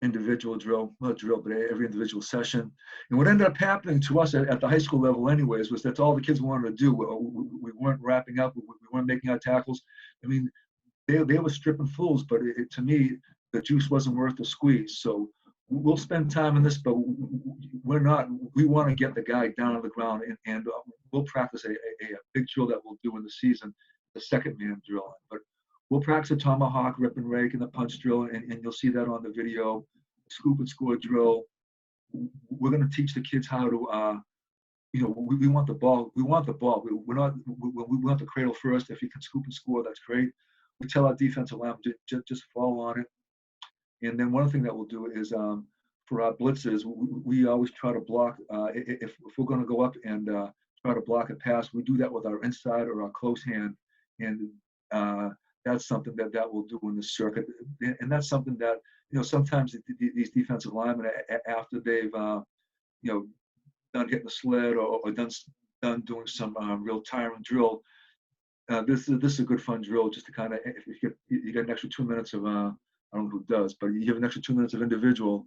individual drill, not drill, but every individual session. And what ended up happening to us at the high school level anyways, was that's all the kids wanted to do. We weren't wrapping up. We weren't making our tackles. I mean, they were stripping fools, but to me, the juice wasn't worth the squeeze. So we'll spend time on this, but we want to get the guy down on the ground, and we'll practice a big drill that we'll do in the season, the second man drill. But we'll practice a tomahawk, rip and rake, and the punch drill, and you'll see that on the video. Scoop and score drill. We're going to teach the kids how to, we want the ball. We want the ball. We want the cradle first. If you can scoop and score, that's great. We tell our defensive line just follow on it. And then one thing that we'll do is for our blitzes, we always try to block. If we're going to go up and try to block a pass, we do that with our inside or our close hand. And that's something that we'll do in the circuit. And that's something that, sometimes these defensive linemen, after they've, done hitting the sled or done doing some real tiring drill, this is a good fun drill just to kind of, if you get an extra 2 minutes of, I don't know who does, but you have an extra 2 minutes of individual,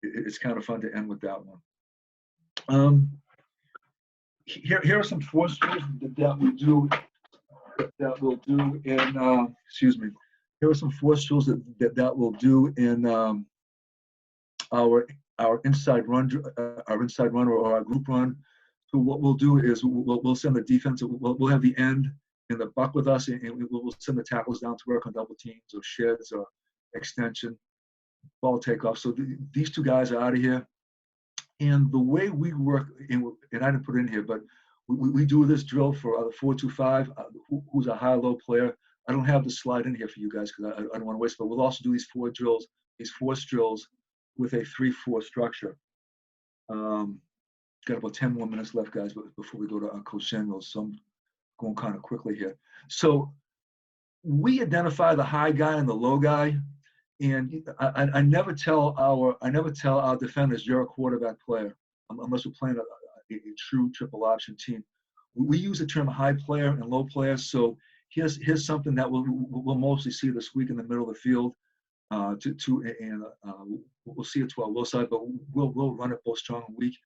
it's kind of fun to end with that one. Here are some force drills that we'll do in, excuse me. Here are some force drills that we'll do in our inside run or our group run. So what we'll do is we'll send the defense. We'll have the end in the buck with us, and we'll send the tackles down to work on double teams or sheds or extension, ball takeoff. So these two guys are out of here. And the way we work, and I didn't put it in here, but we do this drill for the 4-2-5, who's a high-low player. I don't have the slide in here for you guys because I don't want to waste, but we'll also do these force drills with a 3-4 structure. Got about 10 more minutes left, guys, before we go to Coach Samuels. So I'm going kind of quickly here. So we identify the high guy and the low guy, and I never tell our defenders you're a quarterback player unless we're playing a true triple option team. We use the term high player and low player. So here's something that we'll mostly see this week in the middle of the field. We'll see it to our low side, but we'll run it both strong and weak.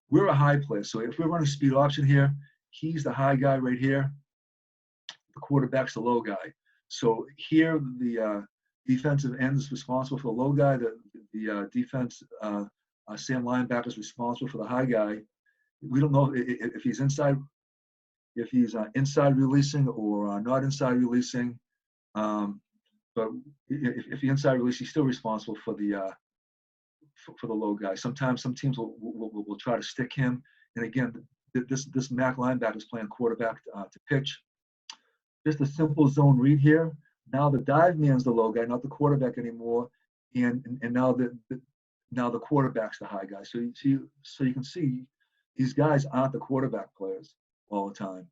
We're a high player, so if we're running speed option here, he's the high guy right here. The quarterback's the low guy. So here, the defensive end is responsible for the low guy. The defense, Sam linebacker is responsible for the high guy. We don't know if he's inside releasing or not inside releasing. But if he's inside release, he's still responsible for the low guy. Sometimes some teams will try to stick him. And again, this MAC linebacker is playing quarterback to pitch. Just a simple zone read here. Now the dive man's the low guy, not the quarterback anymore. And now the quarterback's the high guy. So you can see these guys aren't the quarterback players all the time.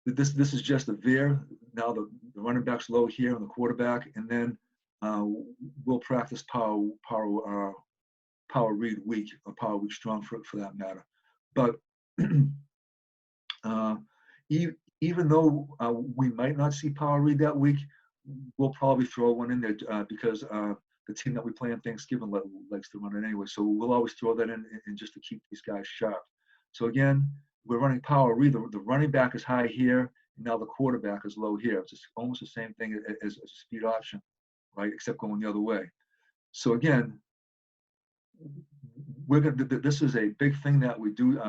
This is just a veer. Now the running back's low here on the quarterback, and then we'll practice power read weak or power weak strong for that matter. But even though we might not see power read that week, we'll probably throw one in there because the team that we play on Thanksgiving likes to run it anyway. So we'll always throw that in just to keep these guys sharp. So again, we're running power read. The running back is high here. Now the quarterback is low here. It's just almost the same thing as a speed option, right? Except going the other way. So again, this is a big thing that we do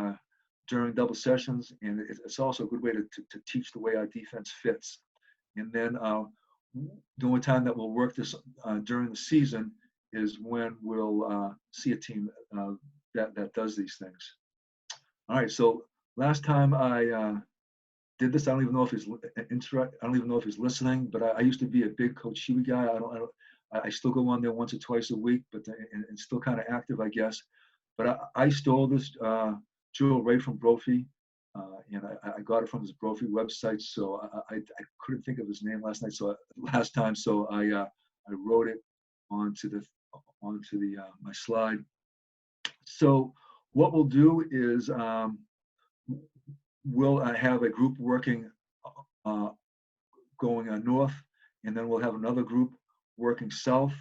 during double sessions, and it's also a good way to teach the way our defense fits. And then the only time that we'll work this during the season is when we'll see a team that does these things. All right, so last time I did this, I don't even know if he's listening, but I used to be a big Coach Shiwi guy. I still go on there once or twice a week, but and still kind of active, I guess. But I stole this drill right from Brophy, and I got it from his Brophy website. So I couldn't think of his name last time, so I wrote it onto my slide. So what we'll do is we'll have a group working going north, and then we'll have another group working south,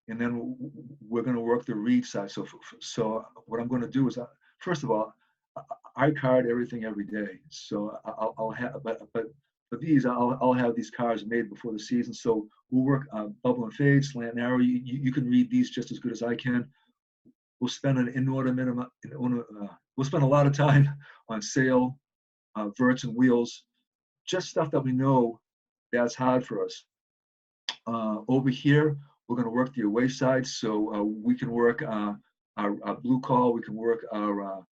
and then we're going to work the read side. So what I'm going to do is, first of all, I card everything every day. So I'll have, but for these, I'll have these cards made before the season. So we'll work bubble and fade, slant and arrow. You can read these just as good as I can. We'll spend an inordinate amount, we'll spend a lot of time on sail, verts and wheels, just stuff that we know that's hard for us. Over here, we're going to work the away side, so we can work our blue call, we can work our,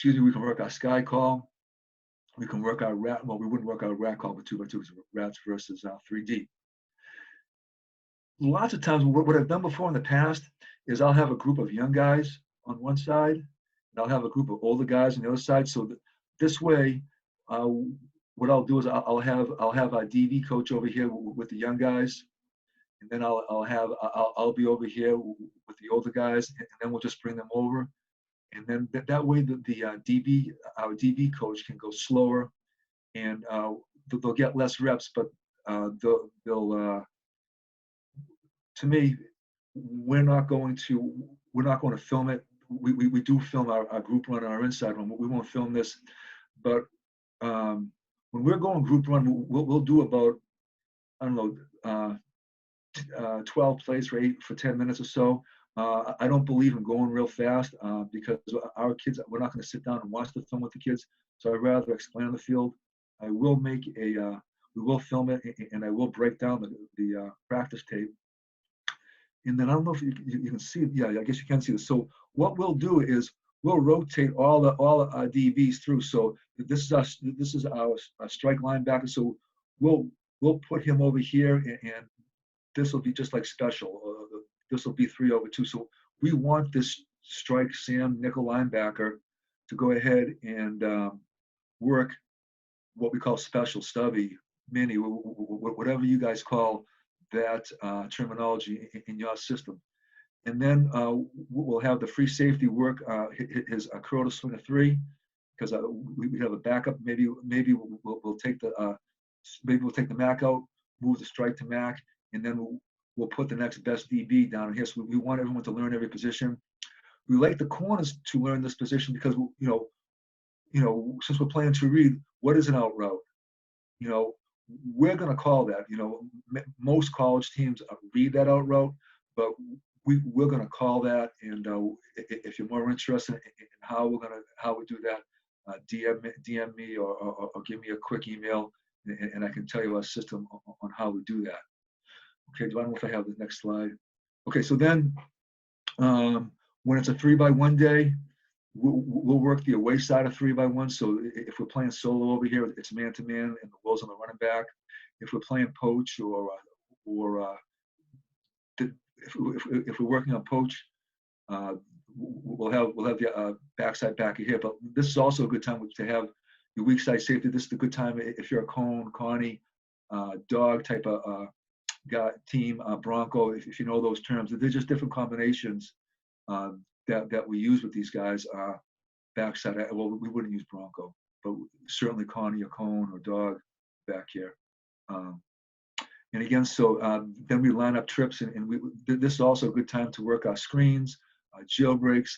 we can work our sky call, we can work our rat, well, we wouldn't work our rat call with 2x2 because rats versus 3D. Lots of times, what I've done before in the past is I'll have a group of young guys on one side, and I'll have a group of older guys on the other side. So this way, what I'll do is I'll have our DV coach over here with the young guys, and then I'll be over here with the older guys, and then we'll just bring them over, and then that way our DB coach can go slower, and they'll get less reps, but they'll to me, we're not going to film it. We do film our group run and our inside run. We won't film this, but when we're going group run, we'll do about, I don't know, 12 plays for 10 minutes or so. I don't believe in going real fast because our kids, we're not going to sit down and watch the film with the kids. So I'd rather explain on the field. I will we will film it, and I will break down the practice tape. And then I don't know if you can see it. Yeah, I guess you can see this. So what we'll do is we'll rotate all our DBs through. So this is our strike linebacker. So we'll put him over here, and this will be just like special. This will be 3/2. So we want this strike Sam nickel linebacker to go ahead and work what we call special, stubby, mini, whatever you guys call that terminology in your system. And then we'll have the free safety work his curl to swing a 3, because we have a backup. Maybe we'll take the Mac out, move the strike to Mac, and then we'll put the next best DB down here. So we want everyone to learn every position. We like the corners to learn this position because since we're playing to read, what is an out route? We're going to call that. Most college teams read that out route, but we're going to call that. And if you're more interested in how we do that, DM me or give me a quick email, and I can tell you our system on how we do that. Okay, do I know if I have the next slide? Okay, so then when it's a 3x1 day, we'll work the away side of 3x1. So if we're playing solo over here, it's man-to-man, and the will's on the running back. If we're playing poach if we're working on poach, we'll have the backside back here. But this is also a good time to have your weak side safety. This is a good time if you're a cone, Connie, dog type of team, Bronco, if you know those terms. They're just different combinations that we use with these guys. Backside, well, we wouldn't use Bronco, but certainly Connie or cone or dog back here. And again, so then we line up trips, and this is also a good time to work our screens, jailbreaks,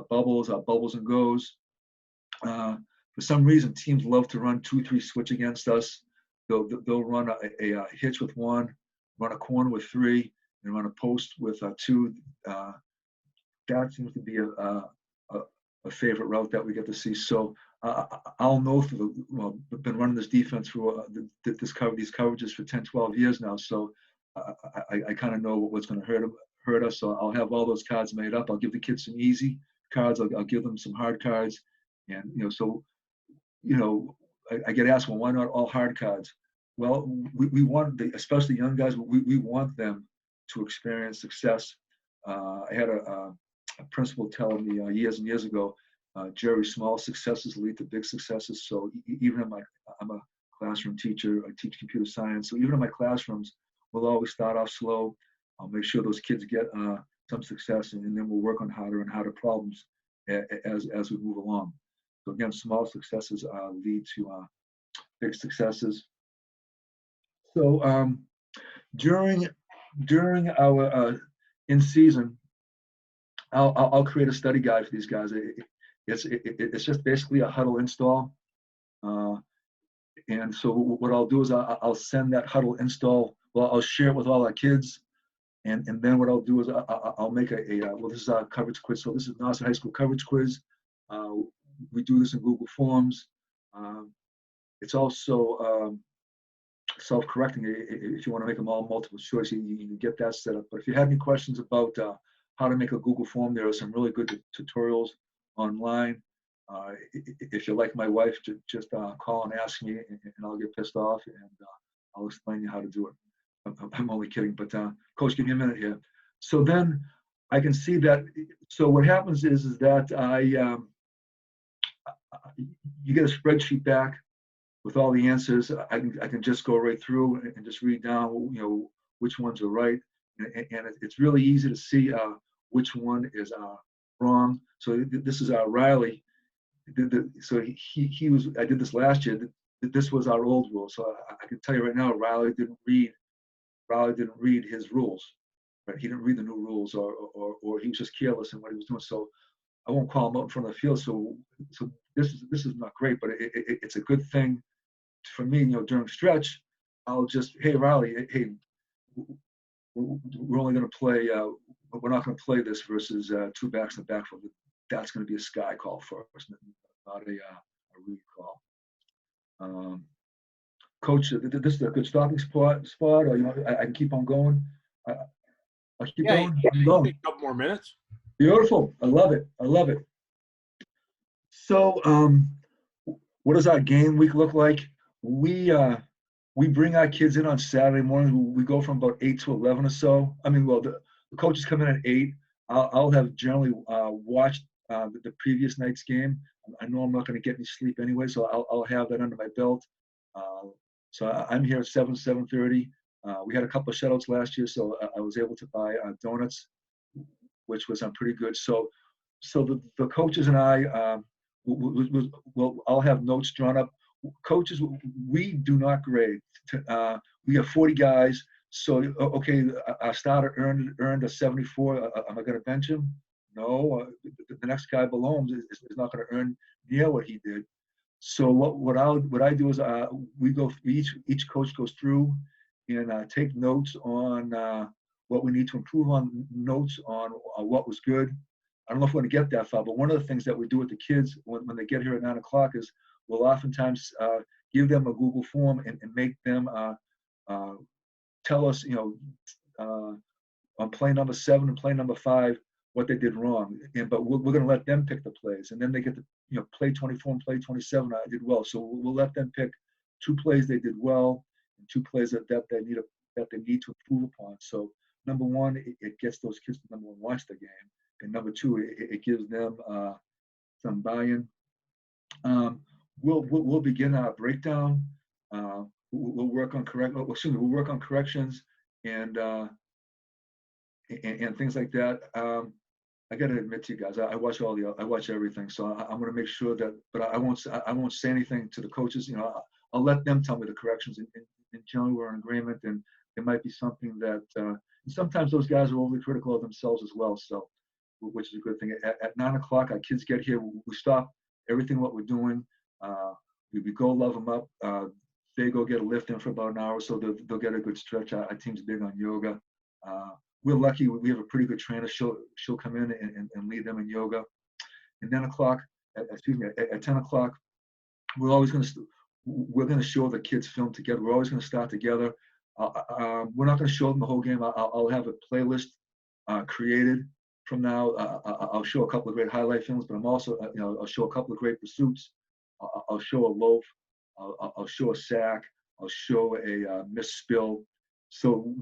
bubbles and goes. For some reason, teams love to run 2-3 switch against us. They'll run a hitch with 1, run a corner with 3, and run a post with 2. That seems to be a favorite route that we get to see. So I'll know I've been running this defense for these coverages for 10, 12 years now. So I kind of know what's going to hurt us. So I'll have all those cards made up. I'll give the kids some easy cards. I'll give them some hard cards. And, I get asked, well, why not all hard cards? Well, we want, especially young guys, we want them to experience success. I had a principal telling me years and years ago, Jerry, small successes lead to big successes. So even I'm a classroom teacher, I teach computer science. So even in my classrooms, we'll always start off slow. I'll make sure those kids get some success, and then we'll work on harder and harder problems as we move along. So again, small successes lead to big successes. So during our in season, I'll create a study guide for these guys. It's just basically a huddle install. And so what I'll do is I'll send that huddle install. Well, I'll share it with all our kids. And then what I'll do is I'll make well, this is our coverage quiz. So this is Nauset High School coverage quiz. We do this in Google Forms. It's also self-correcting. If you want to make them all multiple choice, you can get that set up. But if you have any questions about how to make a Google form, there are some really good tutorials online. If you're like my wife, just call and ask me, and I'll get pissed off, and I'll explain you how to do it. I'm only kidding, but Coach, give me a minute here. So then I can see that. So what happens is that you get a spreadsheet back with all the answers. I can just go right through and just read down, which ones are right, and it's really easy to see which one is wrong. So this is Riley. So he was. I did this last year. This was our old rule. So I can tell you right now, Riley didn't read his rules. Right? He didn't read the new rules, or he was just careless in what he was doing. So I won't call him out in front of the field. So this is not great, but it's a good thing for me. During stretch, I'll just, hey Riley, hey, we're only going to play. We're not going to play this versus two backs in the backfield. That's going to be a sky call for us, not a read call. Coach, this is a good stopping spot, or I can keep on going. I'll keep going. Take a couple more minutes. Beautiful. I love it. So, what does our game week look like? We bring our kids in on Saturday morning. We go from about 8 to 11 or so. I mean, well, the coaches come in at 8. I'll have generally watched the previous night's game. I know I'm not going to get any sleep anyway, so I'll have that under my belt. So I'm here at 7:30. We had a couple of shutouts last year, so I was able to buy donuts, which was pretty good. So the coaches and I, I'll have notes drawn up. Coaches, we do not grade. We have 40 guys. So, okay, our starter earned a 74. Am I going to bench him? No. The next guy below him is not going to earn near what he did. So what I do is each coach goes through and take notes on what we need to improve on, notes on what was good. I don't know if we're going to get that far, but one of the things that we do with the kids when they get here at 9 o'clock is we'll oftentimes give them a Google form and make them tell us, on play number 7 and play number 5, what they did wrong. But we're going to let them pick the plays, and then they get to, play 24 and play 27. I did well, so we'll let them pick 2 plays they did well and 2 plays that they need to improve upon. So number 1, it gets those kids to number 1 watch the game, and number 2, it gives them some buy-in. We'll begin our breakdown. We'll work on corrections and things like that. I got to admit to you guys, I watch everything, so I'm going to make sure that, but I won't say anything to the coaches. I'll let them tell me the corrections, and generally we're in agreement, and there might be something that, and sometimes those guys are overly critical of themselves as well, so, which is a good thing. At 9 o'clock, our kids get here, we stop everything what we're doing. We go love them up. They go get a lift in for about an hour, so they'll get a good stretch. Our team's big on yoga. We're lucky. We have a pretty good trainer. She'll come in and lead them in yoga. And 10 o'clock, at 10 o'clock, we're going to show the kids film together. We're always going to start together. We're not going to show them the whole game. I'll have a playlist created from now. I'll show a couple of great highlight films, but I'm also, I'll show a couple of great pursuits. I'll show a loaf. I'll show a sack. I'll show a missed spill. So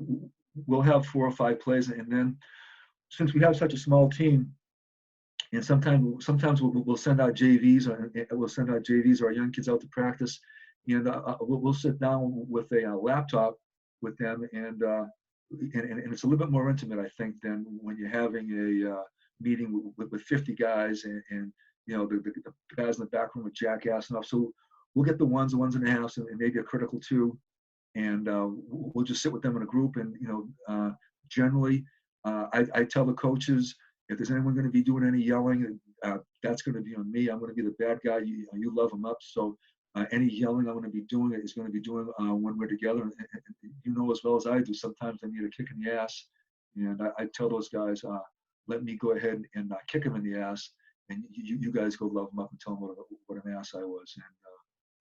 we'll have 4 or 5 plays, and then since we have such a small team, and sometimes we'll send out JVs, or our young kids out to practice, and we'll sit down with a laptop with them, and it's a little bit more intimate, I think, than when you're having a meeting with 50 guys, and the guys in the back room are jackassing off. So we'll get the ones and a halves, and maybe a critical 2, and we'll just sit with them in a group. And generally, I tell the coaches, if there's anyone going to be doing any yelling, that's going to be on me. I'm going to be the bad guy. You love them up. So Any yelling I'm going to be doing is going to be doing when we're together. And you know as well as I do, sometimes I need a kick in the ass. And I tell those guys, let me go ahead and kick them in the ass. And you guys go love them up and tell them what an ass I was.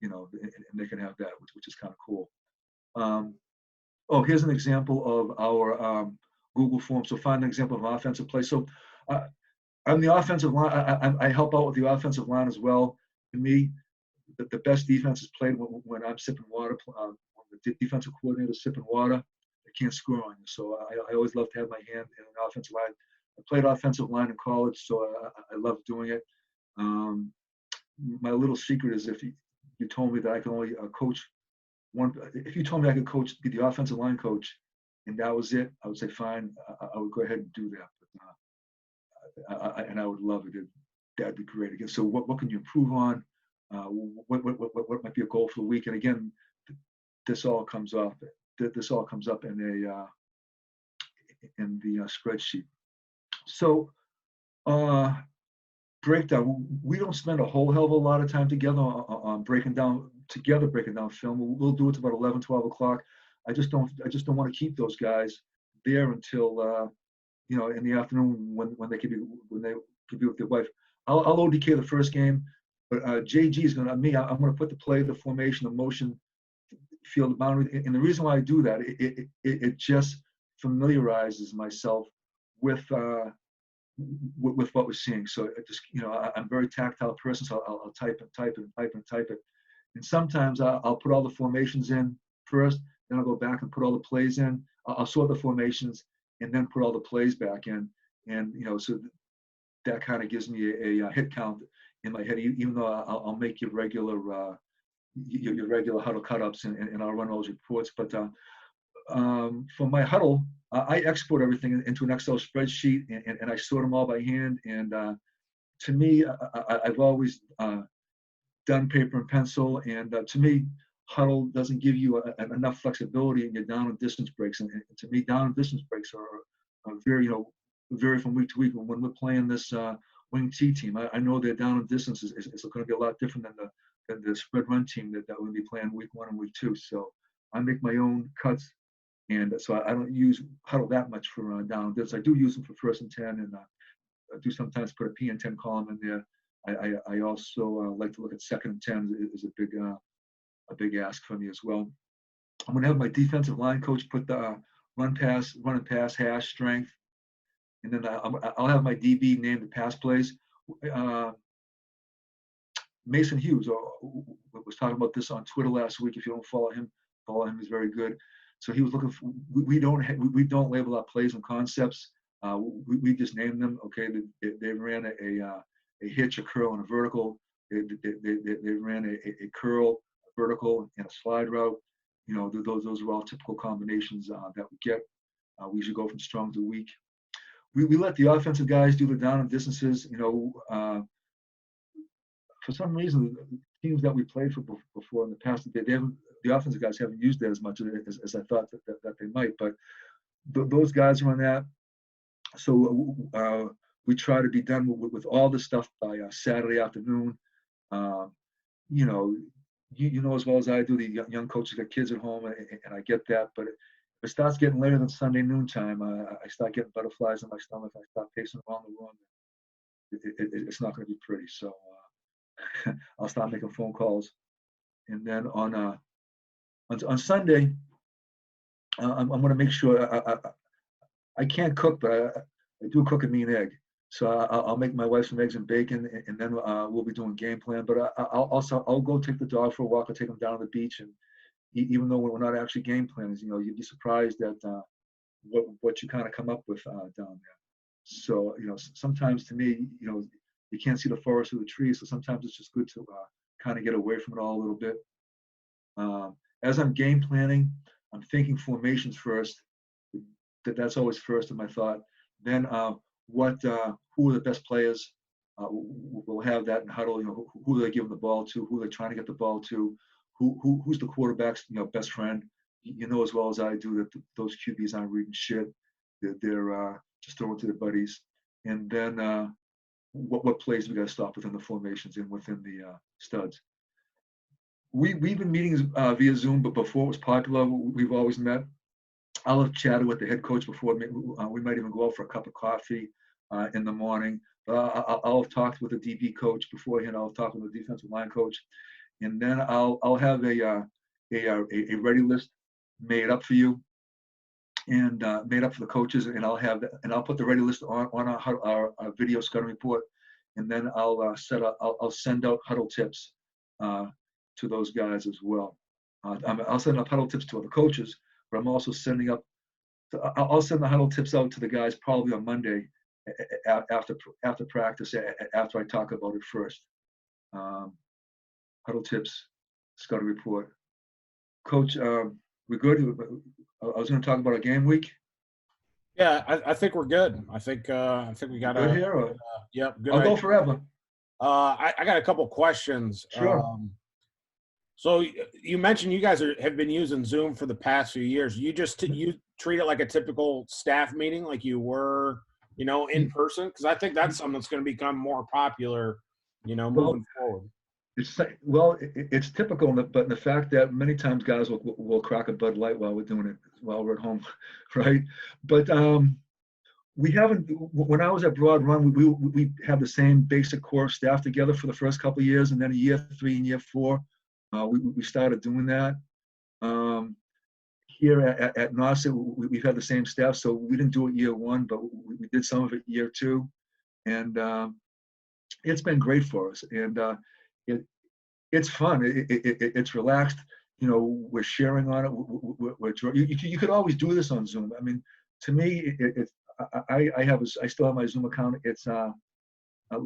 And, and they can have that, which is kind of cool. Here's an example of our Google form. So find an example of an offensive play. So I'm the offensive line. I help out with the offensive line as well. To me, the best defense is played when I'm sipping water. When the defensive coordinator is sipping water, I can't score on you. So I always love to have my hand in an offensive line. I played offensive line in college, so I love doing it. My little secret is if you told me that I can only coach one, if you told me I could be the offensive line coach, and that was it, I would say fine. I would go ahead and do that. But, and I would love it. That'd be great. Again, so what can you improve on? What might be a goal for the week? And again, this all comes up. This all comes up in the spreadsheet. So breakdown. We don't spend a whole hell of a lot of time together on breaking down film. We'll do it to about 11, 12 o'clock. I just don't want to keep those guys there until in the afternoon when they could be with their wife. I'll ODK the first game, but JG is I'm going to put the play, the formation, the motion, field, the boundary. And the reason why I do that, it just familiarizes myself with what we're seeing. So it just, I'm a very tactile person, so I'll type it. And sometimes I'll put all the formations in first, then I'll go back and put all the plays in. I'll sort the formations and then put all the plays back in. And, so that kind of gives me a hit count in my head, even though I'll make your regular huddle cut-ups and I'll run those reports. But for my huddle, I export everything into an Excel spreadsheet and I sort them all by hand. And to me, I've always done paper and pencil. And to me, huddle doesn't give you enough flexibility in your down and distance breaks. And to me, down and distance breaks are very, vary from week to week. When we're playing this wing T team, I know their down and distance is going to be a lot different than the spread run team that we'll be playing week 1 and week 2. So I make my own cuts. And so I don't use huddle that much for down and distance. I do use them for 1st and 10, and I do sometimes put a P and 10 column in there. I also like to look at 2nd and 10 is a big ask for me as well. I'm going to have my defensive line coach put the run and pass hash strength, and then I'll have my DB name the pass plays. Mason Hughes was talking about this on Twitter last week. If you don't follow him. He's very good. So he was looking for. We don't label our plays and concepts. We just name them. Okay, they ran a hitch, a curl, and a vertical. They ran a curl, a vertical, and a slide route. Those are all typical combinations that we get. We usually go from strong to weak. We let the offensive guys do the down and distances. For some reason, teams that we played for before in the past, the offensive guys haven't used that as much as I thought that they might. But those guys are on that. So we try to be done with all this stuff by Saturday afternoon. You know as well as I do, the young coaches got kids at home, and I get that. But if it starts getting later than Sunday noontime, I start getting butterflies in my stomach. I start pacing around the room. It's not going to be pretty. So I'll start making phone calls. And then on Sunday, I'm going to make sure I can't cook, but I do cook a mean egg. So I'll make my wife some eggs and bacon, and then we'll be doing game plan. But I'll go take the dog for a walk. I'll take him down to the beach, and even though we're not actually game planners, you'd be surprised at what you kind of come up with down there. So sometimes to me, you can't see the forest or the trees. So sometimes it's just good to kind of get away from it all a little bit. As I'm game planning, I'm thinking formations first. That's always first in my thought. Then who are the best players? We'll have that in huddle. Who are they giving the ball to? Who are they trying to get the ball to? Who's the quarterback's best friend? As well as I do that those QBs aren't reading shit. They're just throwing to their buddies. And then what plays we got to stop within the formations and within the studs. we've been meeting via Zoom, but before it was popular, we've always met. I'll have chatted with the head coach before. We might even go out for a cup of coffee in the morning. I'll have talked with the DB coach beforehand. I'll talk with the defensive line coach, and then I'll have a ready list made up for you and made up for the coaches, and I'll put the ready list on our video scouting report, and then I'll send out huddle tips to those guys as well. I'll send out huddle tips to other coaches, but I'm also sending up. I'll send the huddle tips out to the guys probably on Monday after practice, after I talk about it first. Huddle tips, scouting report. Coach, we good? I was going to talk about a game week. Yeah, I think we're good. I think we got Good a here. Or? yep. Good. I'll idea. go forever. I got a couple questions. Sure. So you mentioned you guys have been using Zoom for the past few years. You treat it like a typical staff meeting, like you were, in person, because I think that's something that's going to become more popular, moving forward. It's typical, but in the fact that many times guys will crack a Bud Light while we're doing it, while we're at home, right? But we haven't. When I was at Broad Run, we had the same basic core staff together for the first couple of years, and then in year 3 and year 4, we started doing that. Here at Nauset, we've had the same staff, so we didn't do it year 1, but we did some of it year 2, and it's been great for us. And it's fun. It's relaxed. We're sharing on it. You could always do this on Zoom. I mean, to me, I still have my Zoom account. It's $17 a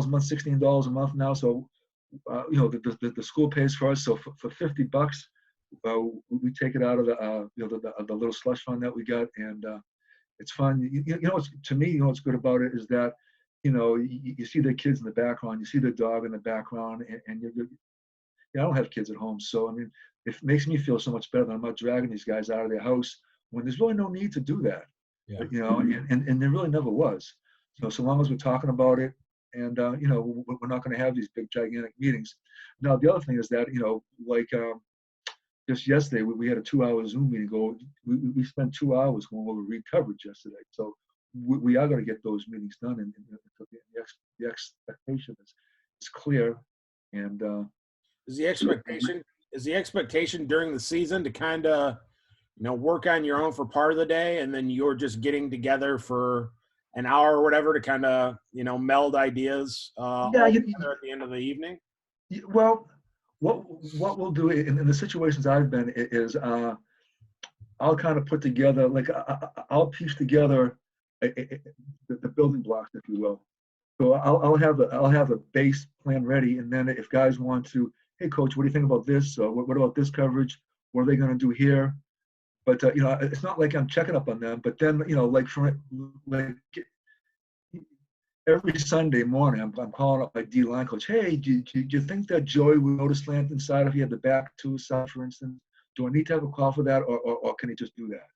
month, $16 a month now. So the school pays for us. So for $50, we take it out of the little slush fund that we got, and it's fun. To me, what's good about it is that you see the kids in the background, you see the dog in the background, and I don't have kids at home, so I mean, it makes me feel so much better that I'm not dragging these guys out of their house when there's really no need to do that. Yeah. And there really never was. So long as we're talking about it, and we're not going to have these big gigantic meetings. Now the other thing is that just yesterday we had a 2-hour Zoom meeting. We spent 2 hours going over read coverage yesterday. So we are going to get those meetings done, and the expectation is clear. And is the expectation during the season to kind of work on your own for part of the day, and then you're just getting together for an hour or whatever to kind of meld ideas together at the end of the evening? Well, what we'll do in the situations I've been is I'll kind of put together, I'll piece together the building blocks, if you will. So I'll have a base plan ready, and then if guys want to, hey coach, what do you think about this? What about this coverage? What are they going to do here? But it's not like I'm checking up on them. But then every Sunday morning, I'm calling up my D-line coach. Hey, do you think that Joey would go to slant inside if he had the back two side, for instance? Do I need to have a call for that, or can he just do that?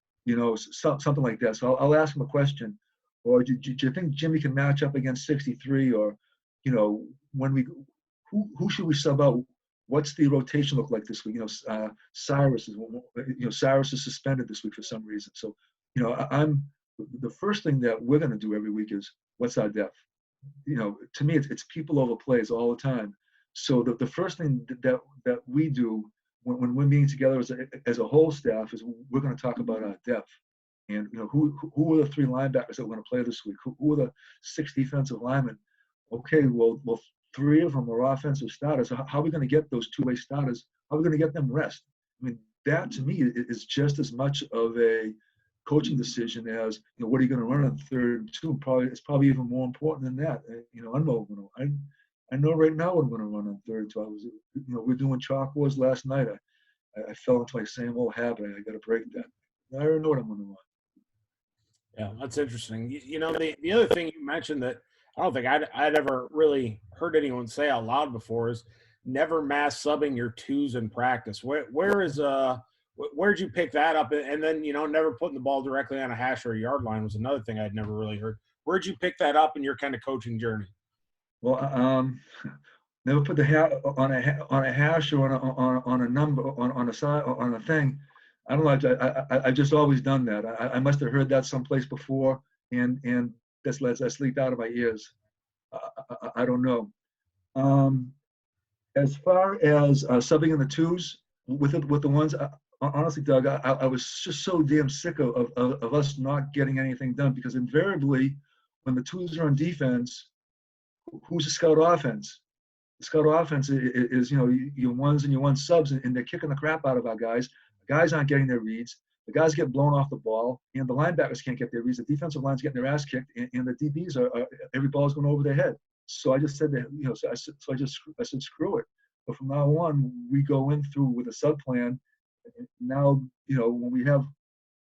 Something like that. So I'll ask him a question. Or do you think Jimmy can match up against 63? Or, who should we sub out? What's the rotation look like this week? Cyrus is suspended this week for some reason. So, the first thing that we're going to do every week is what's our depth? To me, it's people over plays all the time. So the first thing that we do when we're meeting together as a whole staff is we're going to talk about our depth. And who are the 3 linebackers that we're going to play this week? Who are the 6 defensive linemen? Okay, well, 3 of them are offensive starters. How are we going to get those 2-way starters? How are we going to get them rest? I mean, that to me is just as much of a coaching decision as what are you going to run on 3rd and 2? It's probably even more important than that. I know right now what I'm going to run on 3rd and 2. We're doing chalk wars last night. I fell into my same old habit. I got to break that. I already know what I'm going to run. Yeah, that's interesting. The other thing you mentioned that I don't think I'd ever really heard anyone say out loud before is never mass subbing your 2s in practice. Where'd you pick that up? And then never putting the ball directly on a hash or a yard line was another thing I'd never really heard. Where'd you pick that up in your kind of coaching journey? Well, Never put the on a hash or on a number on a side on a thing. I don't know. I just always done that. I must have heard that someplace before, and that's leaked out of my ears. I don't know. Um, as far as subbing in the twos with the ones, honestly, Doug, I was just so damn sick of us not getting anything done, because invariably when the twos are on defense, who's the scout offense? The scout offense is, your ones and your one subs, and they're kicking the crap out of our guys. The guys aren't getting their reads. The guys get blown off the ball, and the linebackers can't get their reads. The defensive line's getting their ass kicked, and the DBs every ball's going over their head. So I just said that, I said screw it. But from now on, we go in through with a sub plan. Now, when we have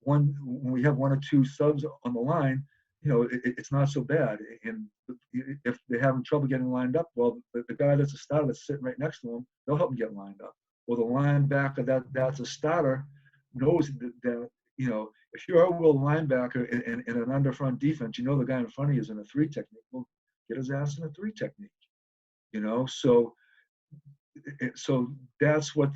one or two subs on the line, it's not so bad. And if they're having trouble getting lined up, well, the guy that's a starter that's sitting right next to them, they'll help them get lined up. Well, the linebacker that's a starter knows that if you're a will linebacker in an underfront defense, the guy in front of you is in a three technique. Well, get his ass in a three technique. So that's what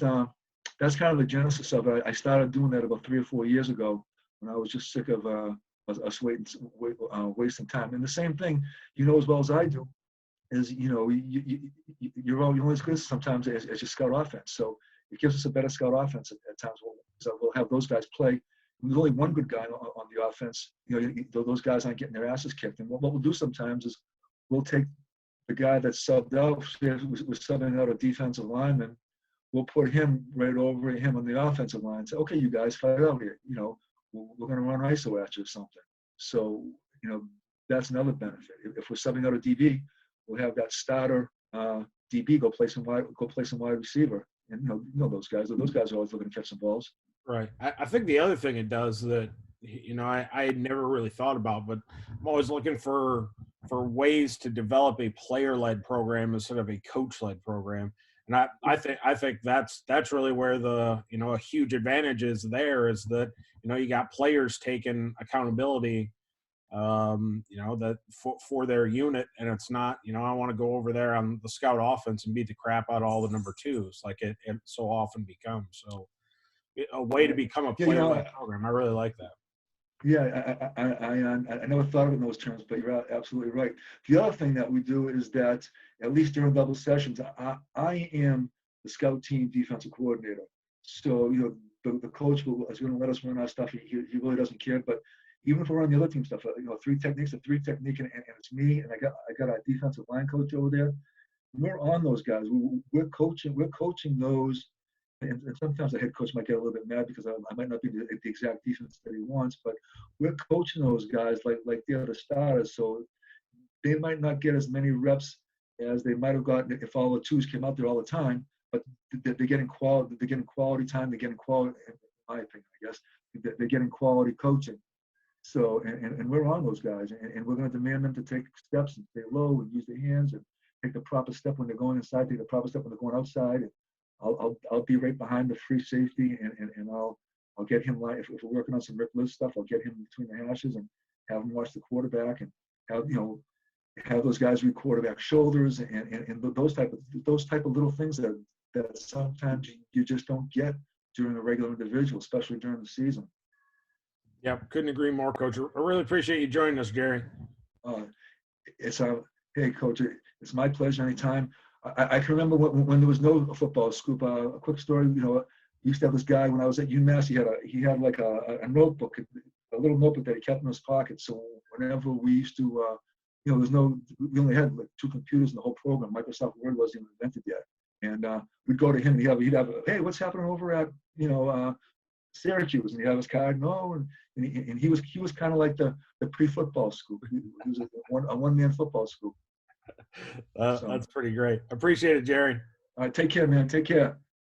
that's kind of the genesis of it. I started doing that about 3 or 4 years ago when I was just sick of us wasting time. And the same thing, as well as I do, is you're only as good sometimes as your scout offense. So it gives us a better scout offense at times. We'll have those guys play. There's only one good guy on the offense. Those guys aren't getting their asses kicked. And what we'll do sometimes is we'll take the guy that's subbed out, we're subbing out a defensive lineman, we'll put him right over him on the offensive line and say, okay, you guys fight out here. We're going to run ISO at you or something. So, that's another benefit. If we're subbing out a DB, we'll have that starter DB go play some wide receiver. And those guys. Those guys are always looking to catch some balls. Right. I think the other thing it does that I had never really thought about, but I'm always looking for ways to develop a player-led program instead of a coach-led program. And I think that's really where the a huge advantage is there, is that you got players taking accountability that for their unit, and it's not I want to go over there on the scout offense and beat the crap out of all the number twos like it so often becomes. So a way to become a player-led program. I really like that. Yeah, I never thought of it in those terms, but you're absolutely right. The other thing that we do is that, at least during double sessions, I am the scout team defensive coordinator. So, the coach is going to let us run our stuff. He really doesn't care. But even if we're on the other team stuff, three techniques, and it's me, and I got our defensive line coach over there. We're on those guys. We're coaching those. And sometimes the head coach might get a little bit mad because I might not be the exact defense that he wants, but we're coaching those guys like they're the starters. So they might not get as many reps as they might have gotten if all the twos came out there all the time, but they're getting quality. They're getting quality time. They're getting quality, in my opinion, I guess. They're getting quality coaching. So, and we're on those guys, and we're going to demand them to take steps and stay low and use their hands and take the proper step when they're going inside, take the proper step when they're going outside. And I'll be right behind the free safety, and I'll get him if we're working on some Rick Liz stuff, I'll get him between the hashes and have him watch the quarterback and have those guys read quarterback shoulders and those type of little things that sometimes you just don't get during a regular individual, especially during the season. Yeah, couldn't agree more, Coach. I really appreciate you joining us, Jerry. Hey, Coach, it's my pleasure anytime. I can remember when there was no football scoop. A quick story, used to have this guy when I was at UMass. He had like a notebook, a little notebook that he kept in his pocket. So whenever we used to, we only had like 2 computers in the whole program. Microsoft Word wasn't even invented yet. And we'd go to him and he'd have, hey, what's happening over at Syracuse? And he'd have his card. No, and he was kind of like the pre-football scoop. He was a one-man football scoop. That's pretty great. Appreciate it, Jerry. All right, take care, man. Take care.